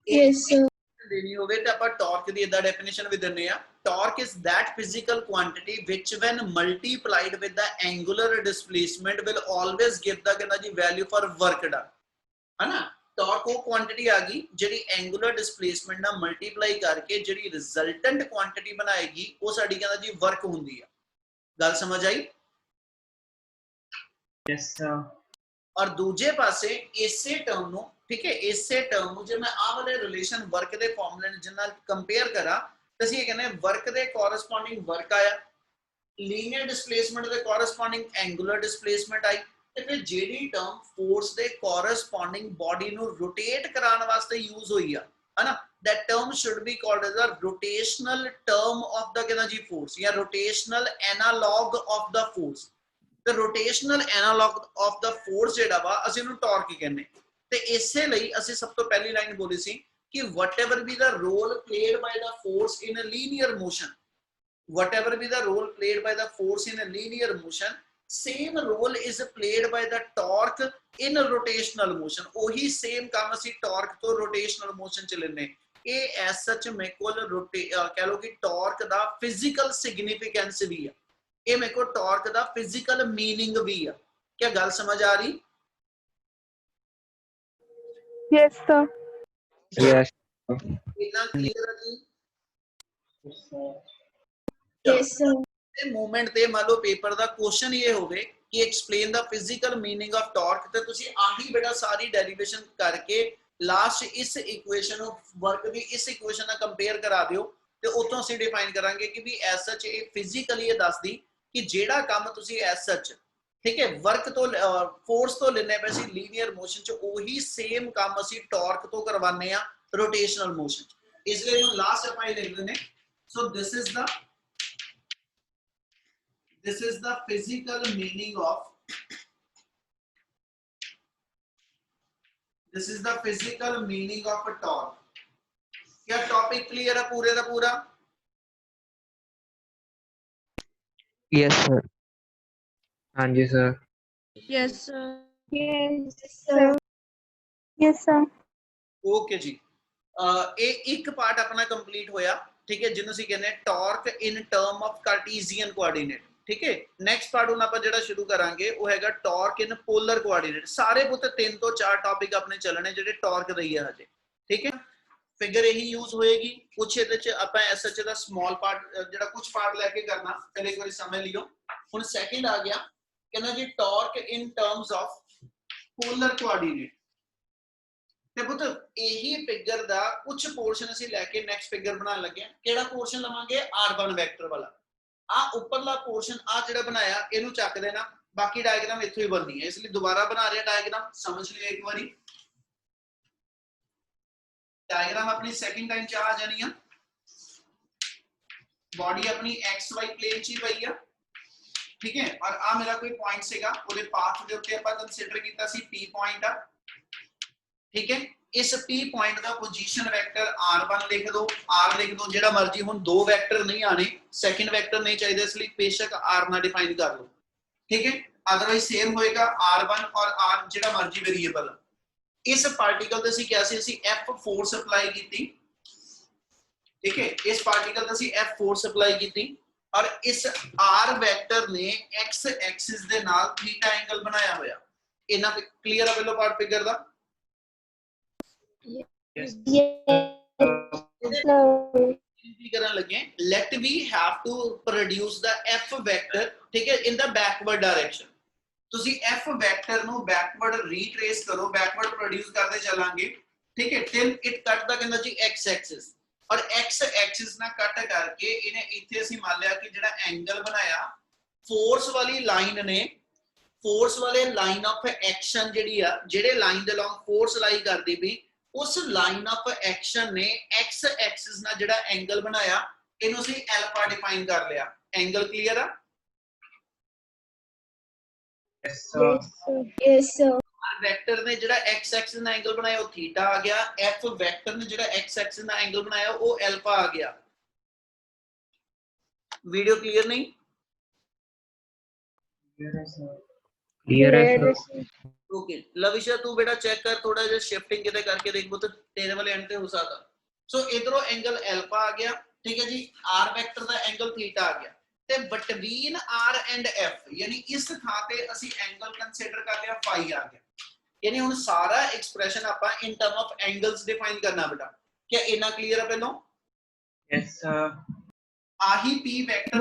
Yes, sir. ਦੇਣੀ ਹੋਵੇ ਤਾਂ ਆਪਾਂ ਟਾਰਕ ਦੀ ਇਦਾਂ ਡੈਫੀਨੇਸ਼ਨ ਵੀ ਦਿੰਨੇ ਆ torque is that physical quantity which when multiplied with the angular displacement will always give the ਕਹਿੰਦਾ ਜੀ value for work done ਹੈ ਨਾ ਟਾਰਕ ਉਹ ਕੁਆਂਟੀਟੀ ਆ ਗਈ ਜਿਹੜੀ ਐਂਗੂਲਰ ਡਿਸਪਲੇਸਮੈਂਟ ਨਾਲ ਮਲਟੀਪਲਾਈ ਕਰਕੇ ਜਿਹੜੀ ਰਿਜ਼ਲਟੈਂਟ ਕੁਆਂਟੀਟੀ ਬਣਾਏਗੀ ਉਹ ਸਾਡੀ ਕਹਿੰਦਾ ਜੀ ਵਰਕ ਹੁੰਦੀ ਆ ਗੱਲ ਸਮਝ ਆਈ Yes, sir. ਔਰ ਦੂਜੇ ਪਾਸੇ ਇਸੇ ਟਰਮ ਨੂੰ ਠੀਕ ਹੈ ਇਸੇ ਟਰਮ ਨੂੰ ਜੇ ਮੈਂ ਆਹ ਵਾਲੇ ਰਿਲੇਸ਼ਨ ਵਰਕ ਦੇ ਫਾਰਮੂਲੇ ਨਾਲ ਕੰਪੇਅਰ ਕਰਾਂ ਤਾਂ ਅਸੀਂ ਇਹ ਕਹਿੰਦੇ ਵਰਕ ਦੇ ਕੋਰਸਪੋਂਡਿੰਗ ਵਰਕ ਆਇਆ ਲੀਨੀਅਰ ਡਿਸਪਲੇਸਮੈਂਟ ਦੇ ਕੋਰਸਪੋਂਡਿੰਗ ਐਂਗੂਲਰ ਡਿਸਪਲੇਸਮੈਂਟ ਆਈ ਤੇ ਫਿਰ ਜਿਹੜੀ ਟਰਮ ਫੋਰਸ ਦੇ ਕੋਰਸਪੋਂਡਿੰਗ ਬਾਡੀ ਨੂੰ ਰੋਟੇਟ ਕਰਾਉਣ ਵਾਸਤੇ ਯੂਜ਼ ਹੋਈ ਆ ਹਨਾ that term should be called as a rotational term of the ਕਹਿੰਦਾ ਜੀ force ਜਾਂ rotational analog of the force the rotational analog of the force ਜਿਹੜਾ ਵਾ ਅਸੀਂ ਉਹਨੂੰ ਟਾਰਕ ਕਹਿੰਦੇ ਤੇ ਇਸੇ ਲਈ ਅਸੀਂ ਸਭ ਤੋਂ ਪਹਿਲੀ ਲਾਈਨ ਬੋਲੀ ਸੀ ਕਿ whatever be the role played by the force in a linear motion whatever be the role played by the force in a linear motion same role is played by the torque in a rotational motion ਉਹੀ same ਕੰਮ ਅਸੀਂ torque ਤੋਂ rotational motion ਚ ਲੈਨੇ ਇਹ ਐਸ ਸੱਚ ਮੇਰੇ ਕੋਲ ਕਹਿ ਲੋ ਕਿ ਟਾਰਕ ਦਾ ਫਿਜ਼ੀਕਲ ਸਿਗਨੀਫੀਕੈਂਸ ਵੀ ਆ ਇਹ ਮੇਰੇ ਕੋਲ ਟਾਰਕ ਦਾ ਫਿਜ਼ੀਕਲ ਮੀਨਿੰਗ ਵੀ ਆ ਕੀ ਗੱਲ ਸਮਝ ਆ ਰਹੀ Yes, sir. Yes. ਇਨਾ ਕਲੀਅਰ ਹੈ ਜੀ Yes, sir. ਇਹ ਮੂਵਮੈਂਟ ਤੇ ਮੰਨ ਲਓ ਪੇਪਰ ਦਾ ਕੁਐਸਚਨ ਇਹ ਹੋਵੇ ਕਿ explain the physical meaning of torque ਤੇ ਤੁਸੀਂ ਆਹੀ ਬੇਟਾ ਸਾਰੀ ਡੈਰੀਵੇਸ਼ਨ ਕਰਕੇ ਲਾਸਟ ਇਸ ਇਕੁਏਸ਼ਨ ਨੂੰ ਵਰਕ ਦੀ ਇਸ ਇਕੁਏਸ਼ਨ ਨਾਲ ਕੰਪੇਅਰ ਕਰਾ ਦਿਓ ਤੇ ਉਤੋਂ ਅਸੀਂ ਡਿਫਾਈਨ ਕਰਾਂਗੇ ਕਿ ਵੀ ਐਸ ਸੱਚ ਇਹ ਫਿਜ਼ੀਕਲੀ ਇਹ ਦੱਸਦੀ ਕਿ ਜਿਹੜਾ ਕੰਮ ਤੁਸੀਂ ਐਸ ਸੱਚ ਠੀਕ ਹੈ ਵਰਕ ਤੋਂ ਫੋਰਸ ਤੋਂ ਲੈਣੇ ਪਏ ਸੀ ਲੀਨੀਅਰ ਮੋਸ਼ਨ ਚ ਉਹੀ ਸੇਮ ਕੰਮ ਅਸੀਂ ਟਾਰਕ ਤੋਂ ਕਰਵਾਉਂਦੇ ਆ ਰੋਟੇਸ਼ਨਲ ਮੋਸ਼ਨ ਇਸ ਲਈ ਇਹਨੂੰ ਲਾਸਟ ਆਪਾਂ ਇਹ ਲਿਖ ਦਿੰਦੇ so this is the physical meaning of this is the physical meaning of a torque. क्या टॉपिक क्लियर है पूरे का पूरा? Yes, sir. हाँ जी sir. Yes, sir. Yes, sir. Yes, sir. Okay जी। ਇਹ ਇੱਕ ਪਾਰਟ ਆਪਣਾ ਕੰਪਲੀਟ ਹੋਇਆ, ਠੀਕ ਹੈ, ਜਿਹਨੂੰ ਅਸੀਂ ਕਹਿੰਦੇ torque in term of Cartesian coordinate. ਠੀਕ ਹੈ, ਨੈਕਸਟ ਪਾਰਟ ਹੁਣ ਆਪਾਂ ਜਿਹੜਾ ਸ਼ੁਰੂ ਕਰਾਂਗੇ ਉਹ ਹੈਗਾ ਟਾਰਕ ਇਨ ਪੋਲਰ ਕੋਆਰਡੀਨੇਟ। ਸਾਰੇ ਪੁੱਤ 3 ਤੋਂ 4 ਟੌਪਿਕ ਆਪਣੇ ਚੱਲਣੇ ਜਿਹੜੇ ਟਾਰਕ ਦੇ ਹੀ ਆ ਹਜੇ। ਠੀਕ ਹੈ, ਫਿਗਰ ਇਹੀ ਯੂਜ਼ ਹੋਏਗੀ। ਕੁਛ ਇਹਦੇ ਚ ਆਪਾਂ ਐਸਐਚ ਦਾ ਸਮਾਲ ਪਾਰਟ ਜਿਹੜਾ ਕੁਝ ਪਾਰਟ ਲੈ ਕੇ ਕਰਨਾ, ਪਹਿਲੇ ਇੱਕ ਵਾਰੀ ਸਮਝ ਲਿਓ। ਹੁਣ ਸੈਕਿੰਡ ਆ ਗਿਆ, ਕਹਿੰਦਾ ਜੀ torque in terms of polar coordinate. ਤੇ ਪੁੱਤ ਇਹੀ ਫਿਗਰ ਦਾ ਕੁਝ ਪੋਰਸ਼ਨ ਅਸੀਂ ਲੈ ਕੇ ਨੈਕਸਟ ਫਿਗਰ ਬਣਾਉਣ ਲੱਗੇ ਹਾਂ। ਕਿਹੜਾ ਪੋਰਸ਼ਨ ਲਵਾਂਗੇ? r1 ਵੈਕਟਰ ਵਾਲਾ। ਆ ਉੱਪਰਲਾ ਪੋਰਸ਼ਨ ਆ ਜਿਹੜਾ ਬਣਾਇਆ ਇਹਨੂੰ ਚੱਕ ਦੇਣਾ, ਬਾਕੀ ਡਾਇਗਰਾਮ ਇੱਥੋਂ ਹੀ ਬਣਨੀ ਹੈ। ਇਸ ਲਈ ਦੁਬਾਰਾ ਬਣਾ ਰਿਹਾ ਡਾਇਗਰਾਮ, ਸਮਝ ਲਿਓ ਇੱਕ ਵਾਰੀ। डायग्राम अपनी सेकंड टाइम च आ जानी है। बॉडी अपनी एक्स वाई प्लेन च ही पई है, ठीक है, और आ मेरा कोई पॉइंट सेगा, ਉਹਦੇ ਪਾਥ ਦੇ ਉੱਤੇ ਆਪਾਂ ਕੰਸੀਡर ਕੀਤਾ ਸੀ p पॉइंट आ। ठीक है, इस p पॉइंट ਦਾ पोजीशन वेक्टर r1 लिख दो, r लिख दो, ਜਿਹੜਾ ਮਰਜੀ। ਹੁਣ ਦੋ ਵੈਕਟਰ ਨਹੀਂ ਆਣੇ, ਸੈਕਿੰਡ ਵੈਕਟਰ ਨਹੀਂ ਚਾਹੀਦਾ, ਇਸ ਲਈ ਬੇਸ਼ੱਕ r ਨਾਲ ਡਿਫਾਈਨ ਕਰ ਲਓ। ठीक है, अदरवाइज सेम होएगा r1 और r ਜਿਹੜਾ ਮਰਜੀ वेरिएबल। इस पार्टिकल ਤੇ ਅਸੀਂ ਕਿਹਾ ਸੀ ਅਸੀਂ f फोर्स अप्लाई ਕੀਤੀ। ठीक है, इस पार्टिकल ਤੇ ਅਸੀਂ f फोर्स अप्लाई ਕੀਤੀ और इस r वेक्टर ने x एक्सिस ਦੇ ਨਾਲ थीटा एंगल बनाया होया। ਇਹਨਾਂ क्लियर है पहलो पार्ट फिगर ਦਾ? Yes, sir. ਕਰਨ ਲੱਗੇ, let we have to produce the f vector, ठीक है, in the backward direction। ਤੁਸੀਂ f ਵੈਕਟਰ ਨੂੰ ਬੈਕਵਰਡ ਰੀਟ੍ਰੇਸ ਕਰੋ, ਬੈਕਵਰਡ ਪ੍ਰੋਡਿਊਸ ਕਰਦੇ ਚੱਲਾਂਗੇ। ਠੀਕ ਹੈ, ਟਿਲ ਇਟ ਕੱਟ ਦਾ ਕਹਿੰਦਾ ਜੀ x ਐਕਸਿਸ, ਔਰ x ਐਕਸਿਸ ਨਾਲ ਕੱਟ ਕਰਕੇ ਇਹਨੇ ਇੱਥੇ ਅਸੀਂ ਮੰਨ ਲਿਆ ਕਿ ਜਿਹੜਾ ਐਂਗਲ ਬਣਾਇਆ ਫੋਰਸ ਵਾਲੀ ਲਾਈਨ ਨੇ, ਫੋਰਸ ਵਾਲੇ ਲਾਈਨ ਆਫ ਐਕਸ਼ਨ ਜਿਹੜੀ ਆ, ਜਿਹੜੇ ਲਾਈਨ ਦੇ ਅਲੋਂਗ ਫੋਰਸ ਲਾਈ ਕਰਦੀ ਵੀ, ਉਸ ਲਾਈਨ ਆਫ ਐਕਸ਼ਨ ਨੇ x ਐਕਸਿਸ ਨਾਲ ਜਿਹੜਾ ਐਂਗਲ ਬਣਾਇਆ ਇਹਨੂੰ ਅਸੀਂ ਐਲਫਾ ਡਿਫਾਈਨ ਕਰ ਲਿਆ। ਐਂਗਲ ਕਲੀਅਰ ਆ? Yes sir। Yes, sir. Vector ने ਜਿਹੜਾ x एक्सिस ਨਾਲ एंगल बनाया वो थीटा आ गया, f वेक्टर ने ਜਿਹੜਾ x एक्सिस ਨਾਲ एंगल बनाया वो अल्फा आ गया। वीडियो क्लियर नहीं? क्लियर है सर। ओके लविशा तू बेटा चेक कर, थोड़ा जिहा शिफ्टिंग किते करके देख, तो तेरे वाले एंड पे हो सकता। सो इधरों एंगल अल्फा आ गया, ठीक है जी, r वेक्टर ਦਾ एंगल थीटा आ गया, ਤੇ ਬਿਟਵੀਨ r ਐਂਡ f ਯਾਨੀ ਇਸ ਥਾਂ ਤੇ ਅਸੀਂ ਐਂਗਲ ਕੰਸੀਡਰ ਕਰ ਲਿਆ φ ਆ ਗਿਆ। यानी ਹੁਣ ਸਾਰਾ ਐਕਸਪ੍ਰੈਸ਼ਨ ਆਪਾਂ ਇਨ ਟਰਮ ਆਫ ਐਂਗਲਸ ਡਿਫਾਈਨ ਕਰਨਾ ਬੇਟਾ। क्या इतना क्लियर है पहलो? Yes sir. आही p वेक्टर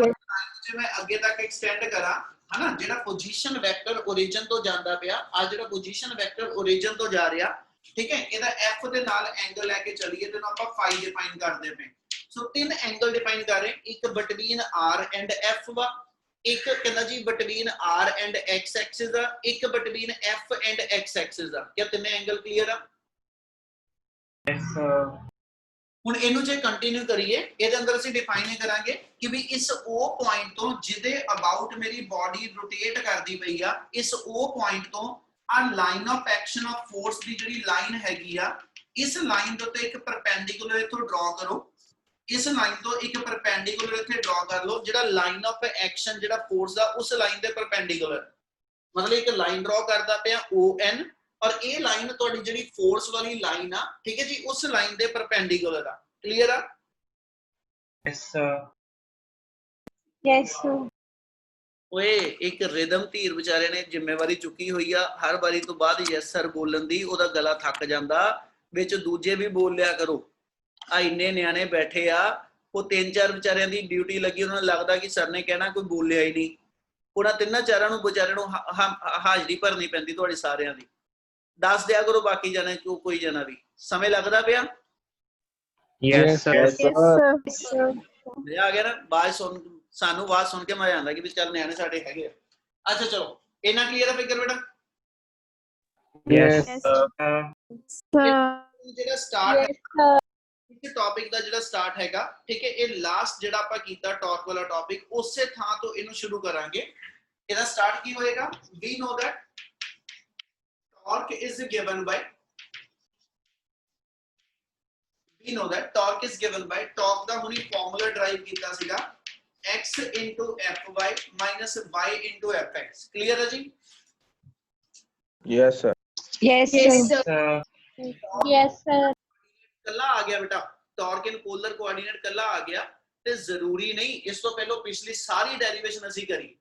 जे मैं आगे तक एक्सटेंड करा है ना, जेड़ा पोजीशन वेक्टर ओरिजिन तो जांदा पिया, आ जेड़ा पोजीशन वेक्टर ओरिजिन तो जा रहा, ठीक है, ਇਹਦਾ f ਦੇ ਨਾਲ ਐਂਗਲ ਲੈ ਕੇ ਚੱਲੀਏ ਤੇ ਆਪਾਂ φ ਡਿਫਾइन ਕਰਦੇ ਪਏ। सो तीन एंगल डिफाइन कर रहे हैं, एक बिटवीन r एंड f वा, एक कहना जी between r and x axis दा, एक between f and x axis दा। क्या तीन एंगल क्लियर है? Yes sir. ਹੁਣ ਇਹਨੂੰ ਜੇ ਕੰਟੀਨਿਊ ਕਰੀਏ, ਇਹਦੇ ਅੰਦਰ ਅਸੀਂ ਡਿਫਾਈਨ ਕਰਾਂਗੇ ਕਿ ਵੀ ਇਸ ਉਹ ਪੁਆਇੰਟ ਤੋਂ ਜਿਹਦੇ ਅਬਾਊਟ ਮੇਰੀ ਬਾਡੀ ਰੋਟੇਟ ਕਰਦੀ ਪਈ ਆ, ਇਸ ਉਹ ਪੁਆਇੰਟ ਤੋਂ ਆ line of action of force ਦੀ ਜਿਹੜੀ ਲਾਈਨ ਹੈਗੀ ਆ, ਇਸ ਲਾਈਨ ਦੇ ਉੱਤੇ ਇੱਕ ਪਰਪੈਂਡੀਕੂਲਰ ਇਥੋਂ ਡਰਾ ਕਰੋ। इस लाइन तो एक परपेंडिकुलर इथे ड्रॉ कर लो, जेड़ा लाइन ऑफ एक्शन जेड़ा फोर्स दा उस लाइन दे परपेंडिकुलर, मतलब एक लाइन ड्रॉ करदा पिया ON, और ये लाइन तोड़ी जेड़ी फोर्स वाली लाइन आ, ठीक है जी, उस लाइन दे परपेंडिकुलर आ। क्लियर आ? Yes sir. Yes, sir. ओए एक रिदम धीर बेचारे ने जिम्मेवारी चुकी हुई आ, हर बारी तो बाद यस सर बोलन दी ओदा गला थक जांदा, विच दूजे भी बोल लिया करो। आ इन्ने न्याणे बैठे आ, वो 3-4 ਵਿਚਾਰਿਆਂ ਦੀ ਡਿਊਟੀ ਲੱਗੀ, ਉਹਨਾਂ ਨੂੰ ਲੱਗਦਾ ਕਿ ਸਰ ਨੇ ਕਹਿਣਾ ਕੋਈ ਬੋਲਿਆ ਹੀ ਨਹੀਂ। ਉਹਨਾਂ ਤਿੰਨਾਂ ਚਾਰਾਂ ਨੂੰ ਵਿਚਾਰਿਆਂ ਨੂੰ ਹਾਜ਼ਰੀ ਭਰਨੀ ਪੈਂਦੀ ਤੁਹਾਡੇ ਸਾਰਿਆਂ ਦੀ। ਦੱਸ ਦਿਆ ਕਰੋ ਬਾਕੀ ਜਣੇ ਕੋਈ ਜਣਾ ਵੀ। ਸਮੇਂ ਲੱਗਦਾ ਪਿਆ? Yes sir. Yes, sir. Yes, sir. ਮਜ਼ਾ ਆ ਗਿਆ ਨਾ? ਆਵਾਜ਼ ਸੁਣ, ਸਾਨੂੰ ਆਵਾਜ਼ ਸੁਣ ਕੇ ਮਜ਼ਾ ਆਉਂਦਾ ਕਿ ਵੀ ਚੱਲ ਨਿਆਣੇ ਸਾਡੇ ਹੈਗੇ ਆ। ਅੱਛਾ ਚਲੋ, ਇਹਨਾਂ ਕਲੀਅਰ ਹੈ ਫਿਗਰ ਬੇਟਾ? Yes sir. ਜਿਹੜਾ ਸਟਾਰਟ Yes, sir. ਇਸ ਟੌਪਿਕ ਦਾ ਜਿਹੜਾ ਸਟਾਰਟ ਹੈਗਾ, ਠੀਕ ਹੈ, ਇਹ ਲਾਸਟ ਜਿਹੜਾ ਆਪਾਂ ਕੀਤਾ ਟਾਰਕ ਵਾਲਾ ਟੌਪਿਕ, ਉਸੇ ਥਾਂ ਤੋਂ ਇਹਨੂੰ ਸ਼ੁਰੂ ਕਰਾਂਗੇ। ਇਹਦਾ ਸਟਾਰਟ ਕੀ ਹੋਏਗਾ? we know that torque is given by we know that torque is given by torque ਦਾ ਹੁਣੀ ਫਾਰਮੂਲਾ ਡਰਾਈਵ ਕੀਤਾ ਸੀਗਾ x fy minus y fx clear ਹੈ ਜੀ Yes, sir. Yes, sir. Yes, sir. ਕੱਲਾ ਆ ਗਿਆ ਬੇਟਾ ਟਾਰਕ ਇਨ ਪੋਲਰ ਕੋਆਰਡੀਨੇਟ ਕੱਲਾ ਆ ਗਿਆ ਤੇ ਜ਼ਰੂਰੀ ਨਹੀਂ ਇਸ ਤੋਂ ਪਹਿਲਾਂ ਪਿਛਲੀ ਸਾਰੀ ਡੈਰੀਵੇਸ਼ਨ ਅਸੀਂ ਕਰੀ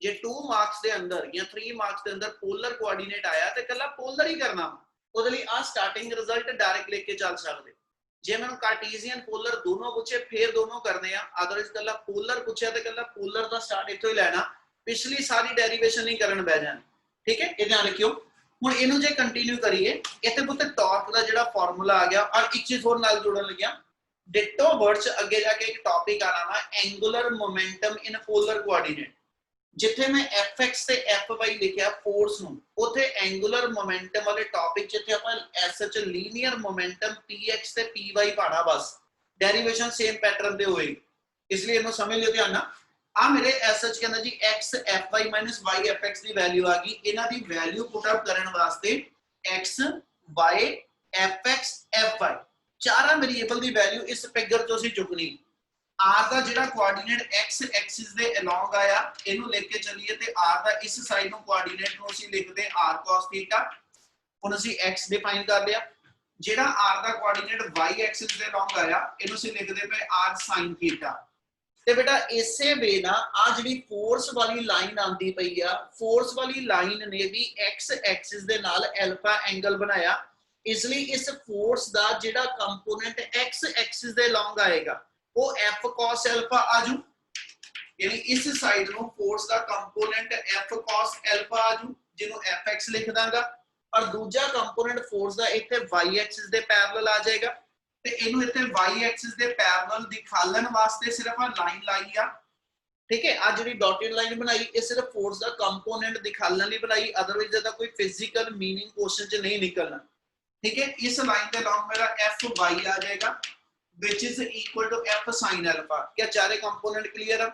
ਜੇ 2 ਮਾਰਕਸ ਦੇ ਅੰਦਰ ਜਾਂ 3 ਮਾਰਕਸ ਦੇ ਅੰਦਰ ਪੋਲਰ ਕੋਆਰਡੀਨੇਟ ਆਇਆ ਤੇ ਕੱਲਾ ਪੋਲਰ ਹੀ ਕਰਨਾ ਉਹਦੇ ਲਈ ਆ ਸਟਾਰਟਿੰਗ ਰਿਜ਼ਲਟ ਡਾਇਰੈਕਟ ਲੈ ਕੇ ਚੱਲ ਸਕਦੇ ਜੇ ਮੈਨੂੰ ਕਾਰਟੀਜ਼ੀਅਨ ਪੋਲਰ ਦੋਨੋਂ ਪੁੱਛੇ ਫੇਰ ਦੋਨੋਂ ਕਰਨੇ ਆ ਅਦਰਵਾਈਜ਼ ਕੱਲਾ ਪੋਲਰ ਪੁੱਛਿਆ ਤੇ ਕੱਲਾ ਪੋਲਰ ਦਾ ਸਟਾਰਟ ਇੱਥੋਂ ਹੀ ਲੈਣਾ ਪਿਛਲੀ ਸਾਰੀ ਡੈਰੀਵੇਸ਼ਨ ਨਹੀਂ ਕਰਨ ਬਹਿ ਜਾਣੀ ਠੀਕ ਹੈ ਇਹ ਧਿਆਨ ਰੱਖਿਓ ਹੁਣ ਇਹਨੂੰ ਜੇ ਕੰਟੀਨਿਊ ਕਰੀਏ ਇੱਥੇ ਪੁੱਤ ਟਾਰਕ ਦਾ ਜਿਹੜਾ ਫਾਰਮੂਲਾ ਆ ਗਿਆ ਔਰ ਇੱਕ ਚੀਜ਼ ਹੋਰ ਨਾਲ ਜੋੜਨ ਲੱਗਿਆ ਡਿਟੋ ਵਰਡਸ ਅੱਗੇ ਜਾ ਕੇ ਇੱਕ ਟੌਪਿਕ ਆਣਾ ਵਾ ਐਂਗੂਲਰ ਮੋਮੈਂਟਮ ਇਨ ਪੋਲਰ ਕੋਆਰਡੀਨੇਟ ਜਿੱਥੇ ਮੈਂ fx ਤੇ fy ਲਿਖਿਆ ਫੋਰਸ ਨੂੰ ਉੱਥੇ ਐਂਗੂਲਰ ਮੋਮੈਂਟਮ ਵਾਲੇ ਟੌਪਿਕ ਜਿੱਥੇ ਆਪਾਂ ਐਸਐਚ ਲੀਨੀਅਰ ਮੋਮੈਂਟਮ px ਤੇ py ਪਾਣਾ ਬਸ ਡੈਰੀਵੇਸ਼ਨ ਸੇਮ ਪੈਟਰਨ ਤੇ ਹੋਏਗੀ ਇਸ ਲਈ ਇਹਨੂੰ ਸਮਝ ਲਿਓ ਧਿਆਨ ਨਾਲ ਆ ਮੇਰੇ ਐਸਐਚ ਕਹਿੰਦਾ ਜੀ x fy y fx ਦੀ ਵੈਲਿਊ ਆ ਗਈ ਇਹਨਾਂ ਦੀ ਵੈਲਿਊ ਪੁੱਟ ਅਪ ਕਰਨ ਵਾਸਤੇ x y fx fy ਚਾਰਾਂ ਵੇਰੀਏਬਲ ਦੀ ਵੈਲਿਊ ਇਸ ਫਿਗਰ ਤੋਂ ਅਸੀਂ ਚੁੱਕਣੀ r ਦਾ ਜਿਹੜਾ ਕੋਆਰਡੀਨੇਟ x ਐਕਸਿਸ ਦੇ ਅਲੋਂਗ ਆਇਆ ਇਹਨੂੰ ਲਿਖ ਕੇ ਚੱਲੀਏ ਤੇ r ਦਾ ਇਸ ਸਾਈਡ ਨੂੰ ਕੋਆਰਡੀਨੇਟ ਨੂੰ ਅਸੀਂ ਲਿਖਦੇ r cos θ ਹੁਣ ਅਸੀਂ x ਡਿਫਾਈਨ ਕਰ ਲਿਆ ਜਿਹੜਾ r ਦਾ ਕੋਆਰਡੀਨੇਟ y ਐਕਸਿਸ ਦੇ ਅਲੋਂਗ ਆਇਆ ਇਹਨੂੰ ਅਸੀਂ ਲਿਖਦੇ ਪਏ r sin θ ਤੇ ਬੇਟਾ ਇਸੇ ਵੇ ਨਾ ਆ ਜਿਹੜੀ ਫੋਰਸ ਵਾਲੀ ਲਾਈਨ ਆਂਦੀ ਪਈ ਆ ਫੋਰਸ ਵਾਲੀ ਲਾਈਨ ਨੇ ਵੀ x ਐਕਸਿਸ ਦੇ ਨਾਲ ਅਲਫਾ ਐਂਗਲ ਬਣਾਇਆ ਇਸ ਲਈ ਇਸ ਫੋਰਸ ਦਾ ਜਿਹੜਾ ਕੰਪੋਨੈਂਟ x ਐਕਸਿਸ ਦੇ ਅਲੋਂਗ ਆਏਗਾ ਉਹ f cos alpha ਆਜੂ ਯਾਨੀ ਇਸ ਸਾਈਡ ਨੂੰ ਫੋਰਸ ਦਾ ਕੰਪੋਨੈਂਟ f cos alpha ਆਜੂ ਜਿਹਨੂੰ fx ਲਿਖ ਦਾਂਗਾ ਔਰ ਦੂਜਾ ਕੰਪੋਨੈਂਟ ਫੋਰਸ ਦਾ ਇੱਥੇ y ਐਕਸਿਸ ਦੇ ਪੈਰਲਲ ਆ ਜਾਏਗਾ ਤੇ ਇਹਨੂੰ ਇੱਥੇ y ਐਕਸਿਸ ਦੇ ਪੈਰਲਲ ਦਿਖਾਲਣ ਵਾਸਤੇ ਸਿਰਫ ਆ ਲਾਈਨ ਲਾਈ ਆ ਠੀਕ ਹੈ ਆ ਜਿਹੜੀ ਡਾਟਡ ਲਾਈਨ ਬਣਾਈ ਇਹ ਸਿਰਫ ਫੋਰਸ ਦਾ ਕੰਪੋਨੈਂਟ ਦਿਖਾਲਣ ਲਈ ਬਣਾਈ ਅਦਰਵਾਈਜ਼ ਇਹਦਾ ਕੋਈ ਫਿਜ਼ੀਕਲ ਮੀਨਿੰਗ ਕੁਐਸਚਨ 'ਚ ਨਹੀਂ ਨਿਕਲਣਾ ਠੀਕ ਹੈ ਇਸ ਲਾਈਨ ਦੇ ਅਲੋਂਗ ਮੇਰਾ fy ਆ ਜਾਏਗਾ which is equal to f sin alpha क्या चारे कंपोनेंट क्लियर है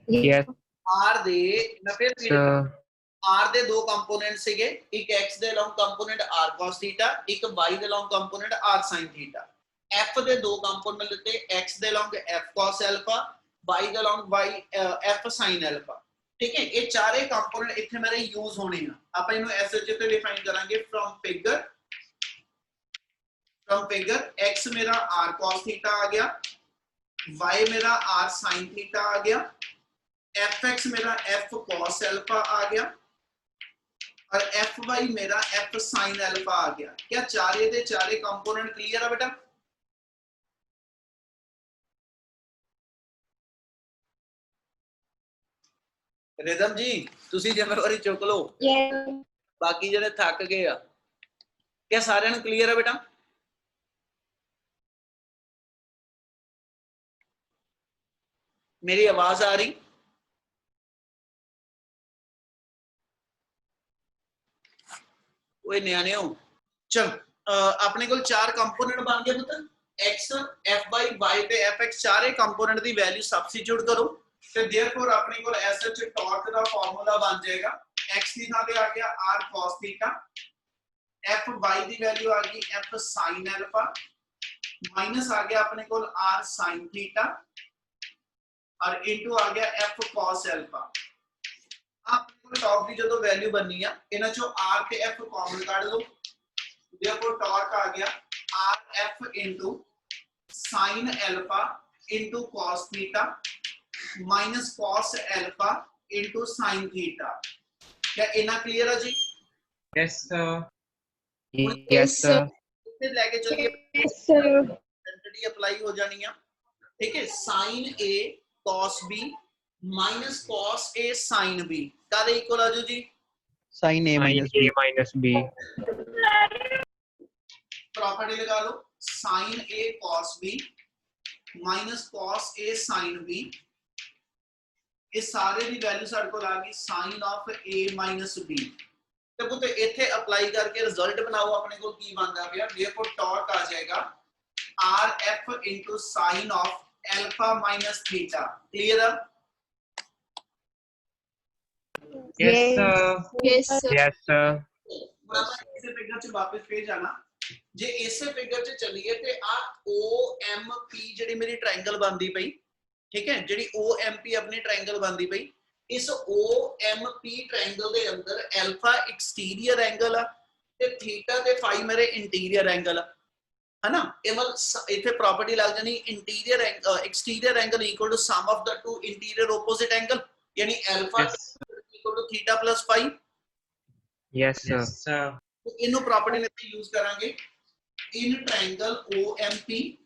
Yes, r ਦੇ मैं फिर sir. r ਦੇ ਦੋ ਕੰਪੋਨੈਂਟ ਸੀਗੇ ਇੱਕ x ਦੇ ਅਲੋਂਗ ਕੰਪੋਨੈਂਟ r cos θ ਇੱਕ y ਦੇ along component r sin θ f ਦੇ ਦੋ ਕੰਪੋਨੈਂਟ ਤੇ x ਦੇ along f cos alpha y ਦੇ along y f sin alpha ठीक है ये चारे कंपोनेंट इतने मेरे यूज होने हैं आप इन्हों ऐसे जितने डिफाइन करेंगे फ्रॉम फिगर x मेरा r cos θ आ गया y मेरा r sin θ आ गया fx मेरा f cos alpha आ गया और fy मेरा f sin alpha आ गया क्या चारे दे चारे कंपोनेंट क्लियर है बेटा रिदम जी ਤੁਸੀਂ ਜ਼ਿੰਮੇਵਾਰੀ ਚੁੱਕ ਲਓ ਬਾਕੀ ਜਿਹੜੇ ਥੱਕ ਗਏ ਆ ਕਿਆ ਸਾਰਿਆਂ ਨੂੰ ਕਲੀਅਰ ਹੈ ਬੇਟਾ मेरी आवाज आ रही ओए न्याणे हो चल अपने को चार कंपोनेंट बन गए पुत्र x fy y ਤੇ fx ਚਾਰੇ ਕੰਪੋਨੈਂਟ ਦੀ ਵੈਲਿਊ ਸਬਸਟੀਟਿਊਟ ਕਰੋ ਤੇ देयरफॉर अपने को एसएच टॉर्क का फार्मूला बन जाएगा x की थां पे आ गया r cos θ fy की वैल्यू आ गई f sin alpha माइनस आ गया अपने को r sin θ और इनटू आ गया f cos alpha अपने को टॉर्क की जो वैल्यू बननी है इन्हां चों r ते f कॉमन काट लो देयरफॉर टॉर्क आ गया r f into sin alpha into cos θ minus cos alpha into sin theta क्या इना क्लियर है जी Yes, sir. Yes, sir. इसे लेके चलिए Yes, sir. आइडेंटिटी अप्लाई हो जानी है ठीक है sin a cos b minus cos a sin b का इक्वल आजू जी Sin A minus B. A minus B. Property लगा लो sin a cos b minus cos a sin b ਇਹ ਸਾਰੇ ਦੀ ਵੈਲਿਊ ਸਾਡੇ ਕੋਲ ਆ ਗਈ sin of a minus b ਤੇ ਪੁੱਤ ਇੱਥੇ ਅਪਲਾਈ ਕਰਕੇ ਰਿਜ਼ਲਟ ਬਣਾਓ ਆਪਣੇ ਕੋਲ ਕੀ ਬਣਦਾ ਪਿਆ ਦੇयरफॉर ਟਾਰਕ ਆ ਜਾਏਗਾ rf sin of alpha minus theta clear है Yes, sir. Yes, sir. Yes, sir. ਹੁਣ ਆਪਾਂ ਇਸੇ ਫਿਗਰ 'ਚ ਵਾਪਸ ਫੇਰ ਜਾਣਾ ਜੇ ਇਸੇ ਫਿਗਰ 'ਚ ਚੱਲੀਏ ਤੇ ਆ OMP ਜਿਹੜੀ ਮੇਰੀ ਟ੍ਰਾਇੰਗਲ ਬਣਦੀ ਪਈ ਠੀਕ ਹੈ ਜਿਹੜੀ OMP ਆਪਣੀ ਟ੍ਰਾਇੰਗਲ ਬਣਦੀ ਪਈ ਇਸ OMP ਟ੍ਰਾਇੰਗਲ ਦੇ ਅੰਦਰ ਅਲਫਾ ਐਕਸਟੀਰੀਅਰ ਐਂਗਲ ਆ ਤੇ ਥੀਟਾ ਤੇ ਫਾਈ ਮੇਰੇ ਇੰਟੀਰੀਅਰ ਐਂਗਲ ਆ है ना ਇਹ ਮਤਲਬ ਇੱਥੇ ਪ੍ਰੋਪਰਟੀ ਲੱਗ ਜਾਣੀ interior exterior angle equal to sum of the two interior opposite angle ਯਾਨੀ alpha Yes. Equal to theta plus phi Yes, sir. Yes, sir. ਇਹਨੂੰ ਪ੍ਰੋਪਰਟੀ ਨੇ ਯੂਜ਼ ਕਰਾਂਗੇ ਇਨ ਟ੍ਰਾਇੰਗਲ OMP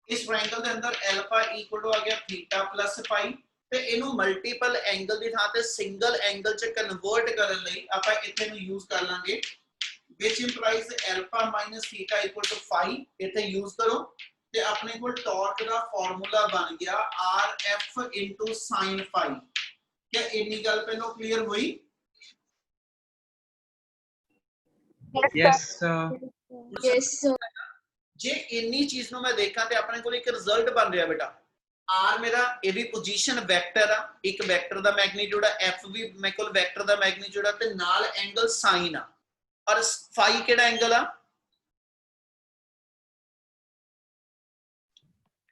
ਇਸ ਟ੍ਰਾਇੰਗਲ ਦੇ ਅੰਦਰ ਅਲਫਾ ਇਕੁਅਲ ਟੂ ਆ ਗਿਆ ਥੀਟਾ ਪਲੱਸ ਫਾਈ ਤੇ ਇਹਨੂੰ ਮਲਟੀਪਲ ਐਂਗਲ ਦੀ ਥਾਂ ਤੇ ਸਿੰਗਲ ਐਂਗਲ ਚ ਕਨਵਰਟ ਕਰਨ ਲਈ ਆਪਾਂ ਇੱਥੇ ਨੂੰ ਯੂਜ਼ ਕਰ ਲਾਂਗੇ which implies alpha minus theta equal to phi ਇੱਥੇ ਯੂਜ਼ ਕਰੋ ਤੇ ਆਪਣੇ ਕੋਲ ਟਾਰਕ ਦਾ ਫਾਰਮੂਲਾ ਬਣ ਗਿਆ RF into sin phi क्या ਇੰਨੀ ਗੱਲ ਪਹਿਲਾਂ ਕਲੀਅਰ ਹੋਈ Yes, sir. Yes, sir. ਜੇ ਇੰਨੀ ਚੀਜ਼ ਨੂੰ ਮੈਂ ਦੇਖਾਂ ਤੇ ਆਪਣੇ ਕੋਲ ਇੱਕ ਰਿਜ਼ਲਟ ਬਣ ਰਿਹਾ ਬੇਟਾ r ਮੇਰਾ ਇਹ ਵੀ ਪੋਜੀਸ਼ਨ ਵੈਕਟਰ ਆ ਇੱਕ ਵੈਕਟਰ ਦਾ ਮੈਗਨੀਟਿਊਡ ਆ f ਵੀ ਮੇਰੇ ਕੋਲ ਵੈਕਟਰ ਦਾ ਮੈਗਨੀਟਿਊਡ ਆ ਤੇ ਨਾਲ ਐਂਗਲ ਸਾਈਨ ਆ ਔਰ ਫਾਈ ਕਿਹੜਾ ਐਂਗਲ ਆ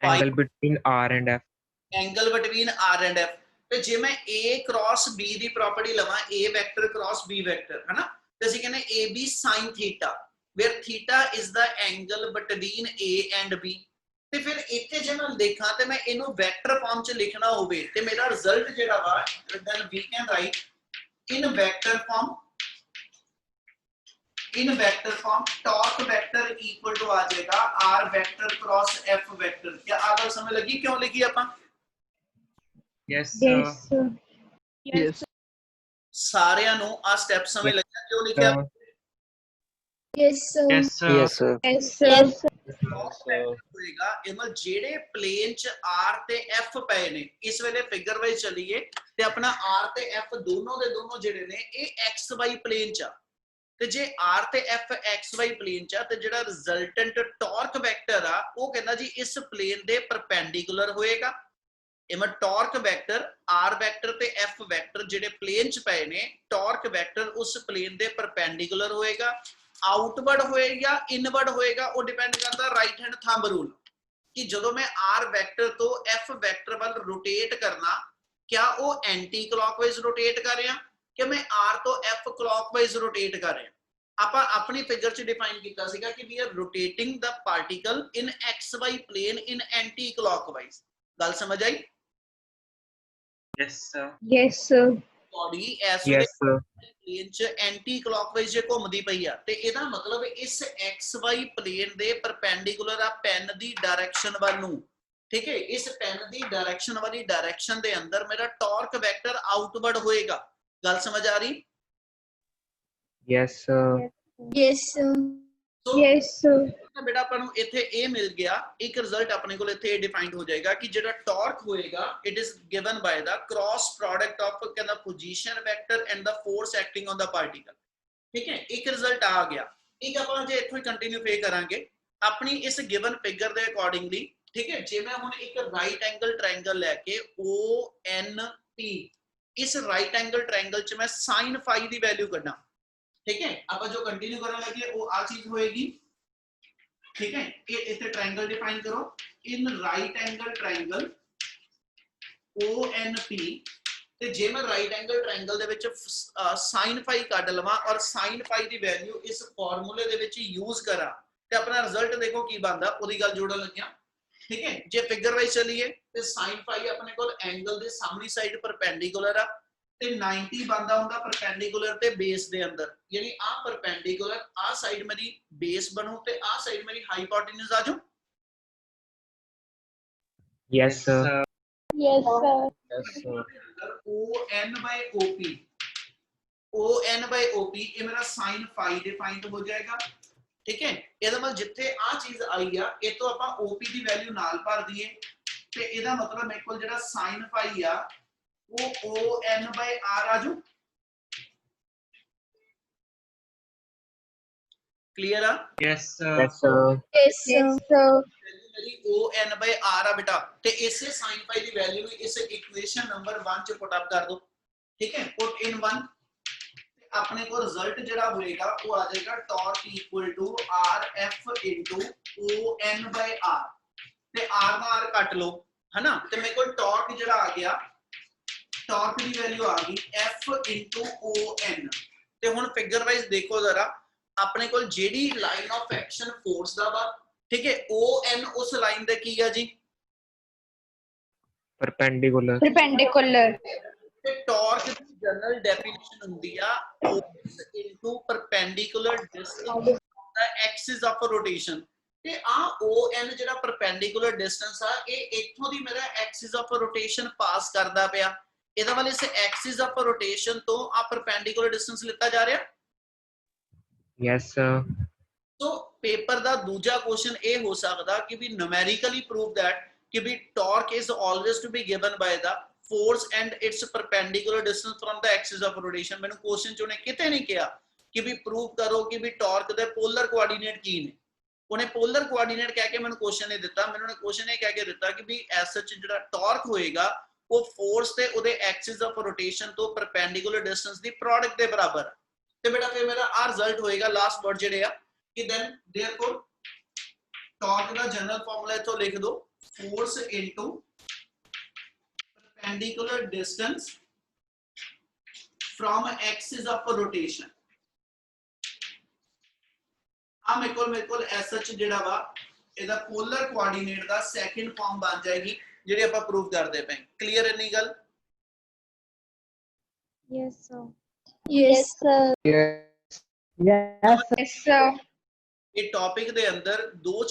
Angle between R and F. Angle between r and f ਤੇ ਜੇ ਮੈਂ a cross b the property ਲਵਾਂ a vector cross b vector ਹੈ ਨਾ ਤੇ ਅਸੀਂ ਕਹਿੰਦੇ ab sin theta where theta is the angle between a and b ਤੇ ਫਿਰ ਇੱਥੇ ਜੇ ਮੈਂ ਦੇਖਾਂ ਤੇ ਮੈਂ ਇਹਨੂੰ ਵੈਕਟਰ ਫਾਰਮ ਚ ਲਿਖਣਾ ਹੋਵੇ ਤੇ ਮੇਰਾ ਰਿਜ਼ਲਟ ਜਿਹੜਾ ਵਾ then we can write in vector form torque vector equal to आ जाएगा r vector cross f vector क्या आप समझ लगी क्यों लिखी अपन Yes, sir. Yes, sir. Yes. ਸਾਰਿਆਂ ਨੂੰ ਆ ਸਟੈਪ ਸਮਝ ਲੱਗਿਆ ਕਿਉਂ ਲਿਖਿਆ Sir. Yes, sir. Yes, sir. Yes, sir. Yes, sir. ਹੋਏਗਾ ਇਹਨਾਂ ਜਿਹੜੇ ਪਲੇਨ ਚ r ਤੇ f ਪਏ ਨੇ ਇਸ ਵੇਲੇ ਫਿਗਰ ਵਾਈਜ਼ ਚੱਲੀਏ ਤੇ ਆਪਣਾ r ਤੇ f ਦੋਨੋਂ ਦੇ ਦੋਨੋਂ ਜਿਹੜੇ ਨੇ ਇਹ xy ਪਲੇਨ ਚ ਆ ਤੇ ਜੇ r ਤੇ f xy ਪਲੇਨ ਚ ਆ ਤੇ ਜਿਹੜਾ ਰਿਜ਼ਲਟੈਂਟ ਟਾਰਕ ਵੈਕਟਰ ਆ ਉਹ ਕਹਿੰਦਾ ਜੀ ਇਸ ਪਲੇਨ ਦੇ ਪਰਪੈਂਡੀਕੂਲਰ ਹੋਏਗਾ ਇਹ ਮੈਂ ਟਾਰਕ ਵੈਕਟਰ r ਵੈਕਟਰ ਤੇ f ਵੈਕਟਰ ਜਿਹੜੇ ਪਲੇਨ ਚ ਪਏ ਨੇ ਟਾਰਕ ਵੈਕਟਰ ਉਸ ਪਲੇਨ ਦੇ ਪਰਪੈਂਡੀਕੂਲਰ ਹੋਏਗਾ ਆਊਟਵਰਡ ਹੋਏਗਾ ਇਨਵਰਡ ਹੋਏਗਾ ਉਹ ਡਿਪੈਂਡ ਕਰਦਾ ਰਾਈਟ ਹੈਂਡ ਥੰਬ ਰੂਲ ਕਿ ਜਦੋਂ ਮੈਂ r ਵੈਕਟਰ ਤੋਂ f ਵੈਕਟਰ ਵੱਲ ਰੋਟੇਟ ਕਰਨਾ ਕਿਆ ਉਹ ਐਂਟੀ ਕਲੌਕਵਾਈਜ਼ ਰੋਟੇਟ ਕਰ ਰਿਹਾ ਕਿ ਮੈਂ r ਤੋਂ f ਕਲੌਕਵਾਈਜ਼ ਰੋਟੇਟ ਕਰ ਰਿਹਾ ਆਪਾਂ ਆਪਣੀ ਫਿਗਰ ਚ ਡਿਫਾਈਨ ਕੀਤਾ ਸੀਗਾ ਕਿ we are rotating the particle in xy plane in anti clockwise ਗੱਲ ਸਮਝ ਆਈ Yes, sir. Yes, sir. Body ਐਸ Yes, sir. ਪਲੇਨ ਚ ਐਂਟੀ ਕਲੌਕਵਾਈਜ਼ ਜੇ ਘੁੰਮਦੀ ਪਈ ਆ ਤੇ ਇਹਦਾ ਮਤਲਬ ਇਸ xy ਪਲੇਨ ਦੇ ਪਰਪੈਂਡੀਕੂਲਰ ਆ ਪੈਨ ਦੀ ਡਾਇਰੈਕਸ਼ਨ ਵੱਲ ਨੂੰ ਠੀਕ ਹੈ ਇਸ ਪੈਨ ਦੀ ਡਾਇਰੈਕਸ਼ਨ ਵਾਲੀ ਡਾਇਰੈਕਸ਼ਨ ਦੇ ਅੰਦਰ ਮੇਰਾ ਟਾਰਕ ਵੈਕਟਰ ਆਊਟਵਰਡ ਹੋਏਗਾ ਗੱਲ ਸਮਝ ਆ ਰਹੀ Yes, sir. Yes, sir. ਸੋ Yes, sir. ਬੇਟਾ ਆਪਾਂ ਨੂੰ ਇੱਥੇ ਇਹ ਮਿਲ ਗਿਆ ਇੱਕ ਰਿਜ਼ਲਟ ਆਪਣੇ ਕੋਲ ਇੱਥੇ ਡਿਫਾਈਨਡ ਹੋ ਜਾਏਗਾ ਕਿ ਜਿਹੜਾ ਟਾਰਕ ਹੋਏਗਾ it is given by the cross product of ਕਹਿੰਦਾ position vector and the force acting on the particle ਠੀਕ ਹੈ ਇੱਕ ਰਿਜ਼ਲਟ ਆ ਗਿਆ ਇੱਕ ਆਪਾਂ ਜੇ ਇੱਥੋਂ ਹੀ ਕੰਟੀਨਿਊ ਫੇ ਕਰਾਂਗੇ ਆਪਣੀ ਇਸ ਗਿਵਨ ਫਿਗਰ ਦੇ ਅਕੋਰਡਿੰਗਲੀ ਠੀਕ ਹੈ ਜੇ ਮੈਂ ਹੁਣ ਇੱਕ ਰਾਈਟ ਐਂਗਲ ਟ੍ਰਾਇੰਗਲ ਲੈ ਕੇ ONP ਇਸ ਰਾਈਟ ਐਂਗਲ ਟ੍ਰਾਇੰਗਲ ਚ ਮੈਂ sin phi ਦੀ ਵੈਲਿਊ ਕੱਢਾਂ ठीक है ਆਪਾਂ ਜੋ ਕੰਟੀਨਿਊ ਕਰਨ ਲੱਗੇ ਉਹ ਆ ਚੀਜ਼ ਹੋਏਗੀ ਠੀਕ ਹੈ ਇਹ ਇੱਥੇ ਟ੍ਰਾਇੰਗਲ ਡਿਫਾਈਨ ਕਰੋ ਇਨ ਰਾਈਟ ਐਂਗਲ ਟ੍ਰਾਇੰਗਲ ONP ਤੇ ਜੇ ਮੈਂ ਰਾਈਟ ਐਂਗਲ ਟ੍ਰਾਇੰਗਲ ਦੇ ਵਿੱਚ sin phi ਕੱਢ ਲਵਾਂ ਔਰ sin phi ਦੀ ਵੈਲਿਊ ਇਸ ਫਾਰਮੂਲੇ ਦੇ ਵਿੱਚ ਯੂਜ਼ ਕਰਾਂ ਤੇ ਆਪਣਾ ਰਿਜ਼ਲਟ ਦੇਖੋ ਕੀ ਬਣਦਾ ਉਹਦੀ ਗੱਲ ਜੋੜਨ ਲੱਗਿਆ ਠੀਕ ਹੈ ਜੇ ਫਿਗਰ ਵਾਈਜ਼ ਚਲੀਏ ਤੇ sin phi ਆਪਣੇ ਕੋਲ ਐਂਗਲ ਦੇ ਸਾਹਮਣੀ ਸਾਈਡ ਪਰਪੈਂਡੀਕੂਲਰ ਆ ਤੇ 90 ਬੰਦਾ ਹੁੰਦਾ ਪਰਪੈਂਡੀਕੂਲਰ ਤੇ ਬੇਸ ਦੇ ਅੰਦਰ ਯਾਨੀ ਆ ਪਰਪੈਂਡੀਕੂਲਰ ਆ ਸਾਈਡ ਮੇਰੀ ਬੇਸ ਬਣੂ ਤੇ ਆ ਸਾਈਡ ਮੇਰੀ ਹਾਈਪੋਟੇਨਸ ਆ ਜਾਊ Yes, sir. Yes, sir. Yes, sir. ON/OP ਇਹ ਮੇਰਾ sin phi ਡਿਫਾਈਨਡ ਹੋ ਜਾਏਗਾ ਠੀਕ ਹੈ ਇਹਦਾ ਮਤਲਬ ਜਿੱਥੇ ਆ ਚੀਜ਼ ਆਈ ਆ ਇਹ ਤੋਂ ਆਪਾਂ OP ਦੀ ਵੈਲਿਊ ਨਾਲ ਭਰ ਦਈਏ ਤੇ ਇਹਦਾ ਮਤਲਬ ਮੇਰੇ ਕੋਲ ਜਿਹੜਾ sin phi ਆ ਉਹ ON/R ਆ ਜਾਊ क्लियर आ Yes, sir. Yes, sir. Yes, sir. मेरी ON/R आ बेटा ते इसे sin phi दी वैल्यू ਨੂੰ ਇਸ ਇਕੁਏਸ਼ਨ ਨੰਬਰ 1 ਚ ਪੁੱਟ ਅਪ ਕਰ ਦੋ ठीक है, पुट इन 1 अपने को रिजल्ट जड़ा होएगा वो आ जाएगा torque equal to R F into O N by R ते आर ना आर कट लो है ना, ते मेरे को टॉर्क जड़ा आ गया, टॉर्क की वैल्यू आ गई एफ इनटू ओ एन। ते हुन फिगर वाइज देखो जरा अपने को JD line of action force दा वा, ठीक है, ओ एन उस लाइन दा की है जी perpendicular, Perpendicular. ਤੇ ਟਾਰਕ ਦੀ ਜਨਰਲ ਡੈਫੀਨੇਸ਼ਨ ਹੁੰਦੀ ਆ force into perpendicular distance the Axis of rotation. ਤੇ ਆ ON ਜਿਹੜਾ ਪਰਪੈਂਡੀਕੂਲਰ ਡਿਸਟੈਂਸ ਆ ਇਹ ਇੱਥੋਂ ਦੀ ਮੇਰਾ ਐਕਸਿਸ ਆਫ ਰੋਟੇਸ਼ਨ ਪਾਸ ਕਰਦਾ ਪਿਆ, ਇਹਦਾ ਵਾਲੇ ਇਸ ਐਕਸਿਸ ਆਫ ਰੋਟੇਸ਼ਨ ਤੋਂ ਆ ਪਰਪੈਂਡੀਕੂਲਰ ਡਿਸਟੈਂਸ ਲਿੱਤਾ ਜਾ ਰਿਹਾ। yes sir, ਸੋ ਪੇਪਰ ਦਾ ਦੂਜਾ ਕੁਐਸਚਨ ਇਹ ਹੋ ਸਕਦਾ ਕਿ ਵੀ numerically prove that ਕਿ ਵੀ torque is always to be given by the force and its perpendicular distance from the axis of rotation। ਮੈਨੂੰ ਕੁਐਸਚਨ ਚ ਉਹਨੇ ਕਿਤੇ ਨਹੀਂ ਕਿਹਾ ਕਿ ਵੀ ਪ੍ਰੂਵ ਕਰੋ ਕਿ ਵੀ ਟਾਰਕ ਦੇ ਪੋਲਰ ਕੋਆਰਡੀਨੇਟ ਕੀ ਨੇ, ਉਹਨੇ ਪੋਲਰ ਕੋਆਰਡੀਨੇਟ ਕਹਿ ਕੇ ਮੈਨੂੰ ਕੁਐਸਚਨ ਨਹੀਂ ਦਿੱਤਾ, ਮੈਨੂੰ ਉਹਨੇ ਕੁਐਸਚਨ ਇਹ ਕਹਿ ਕੇ ਦਿੱਤਾ ਕਿ ਵੀ ਐਸ ਸੱਚ ਜਿਹੜਾ ਟਾਰਕ ਹੋਏਗਾ ਉਹ ਫੋਰਸ ਤੇ ਉਹਦੇ ਐਕਸਿਸ ਆਫ ਰੋਟੇਸ਼ਨ ਤੋਂ ਪਰਪੈਂਡੀਕੂਲਰ ਡਿਸਟੈਂਸ ਦੀ ਪ੍ਰੋਡਕਟ ਦੇ ਬਰਾਬਰ। ਤੇ ਬੇਟਾ ਫਿਰ ਮੇਰਾ ਆ ਰਿਜ਼ਲਟ ਹੋਏਗਾ ਲਾਸਟ ਵਰਡ ਜਿਹੜੇ ਆ ਕਿ then therefore ਟਾਰਕ ਦਾ ਜਨਰਲ ਫਾਰਮੂਲਾ ਇਥੋਂ ਲਿਖ ਦੋ, force into perpendicular distance from axis of rotation। ਆ ਮੇਰੇ ਕੋਲ ਐਸ ਸੱਚ ਜਿਹੜਾ ਵਾ ਇਹਦਾ ਪੋਲਰ ਕੋਆਰਡੀਨੇਟ ਦਾ ਸੈਕੰਡ ਫਾਰਮ ਬਣ ਜਾਏਗੀ ਜਿਹੜੀ ਆਪਾਂ ਪ੍ਰੂਵ ਕਰਦੇ ਪਏ। ਕਲੀਅਰ ਇੰਨੀ ਗੱਲ? Yes, sir. Yes, sir. yes Yes, sir. ਇਹ ਟੌਪਿਕ ਦੇ ਅੰਦਰ ਦੋ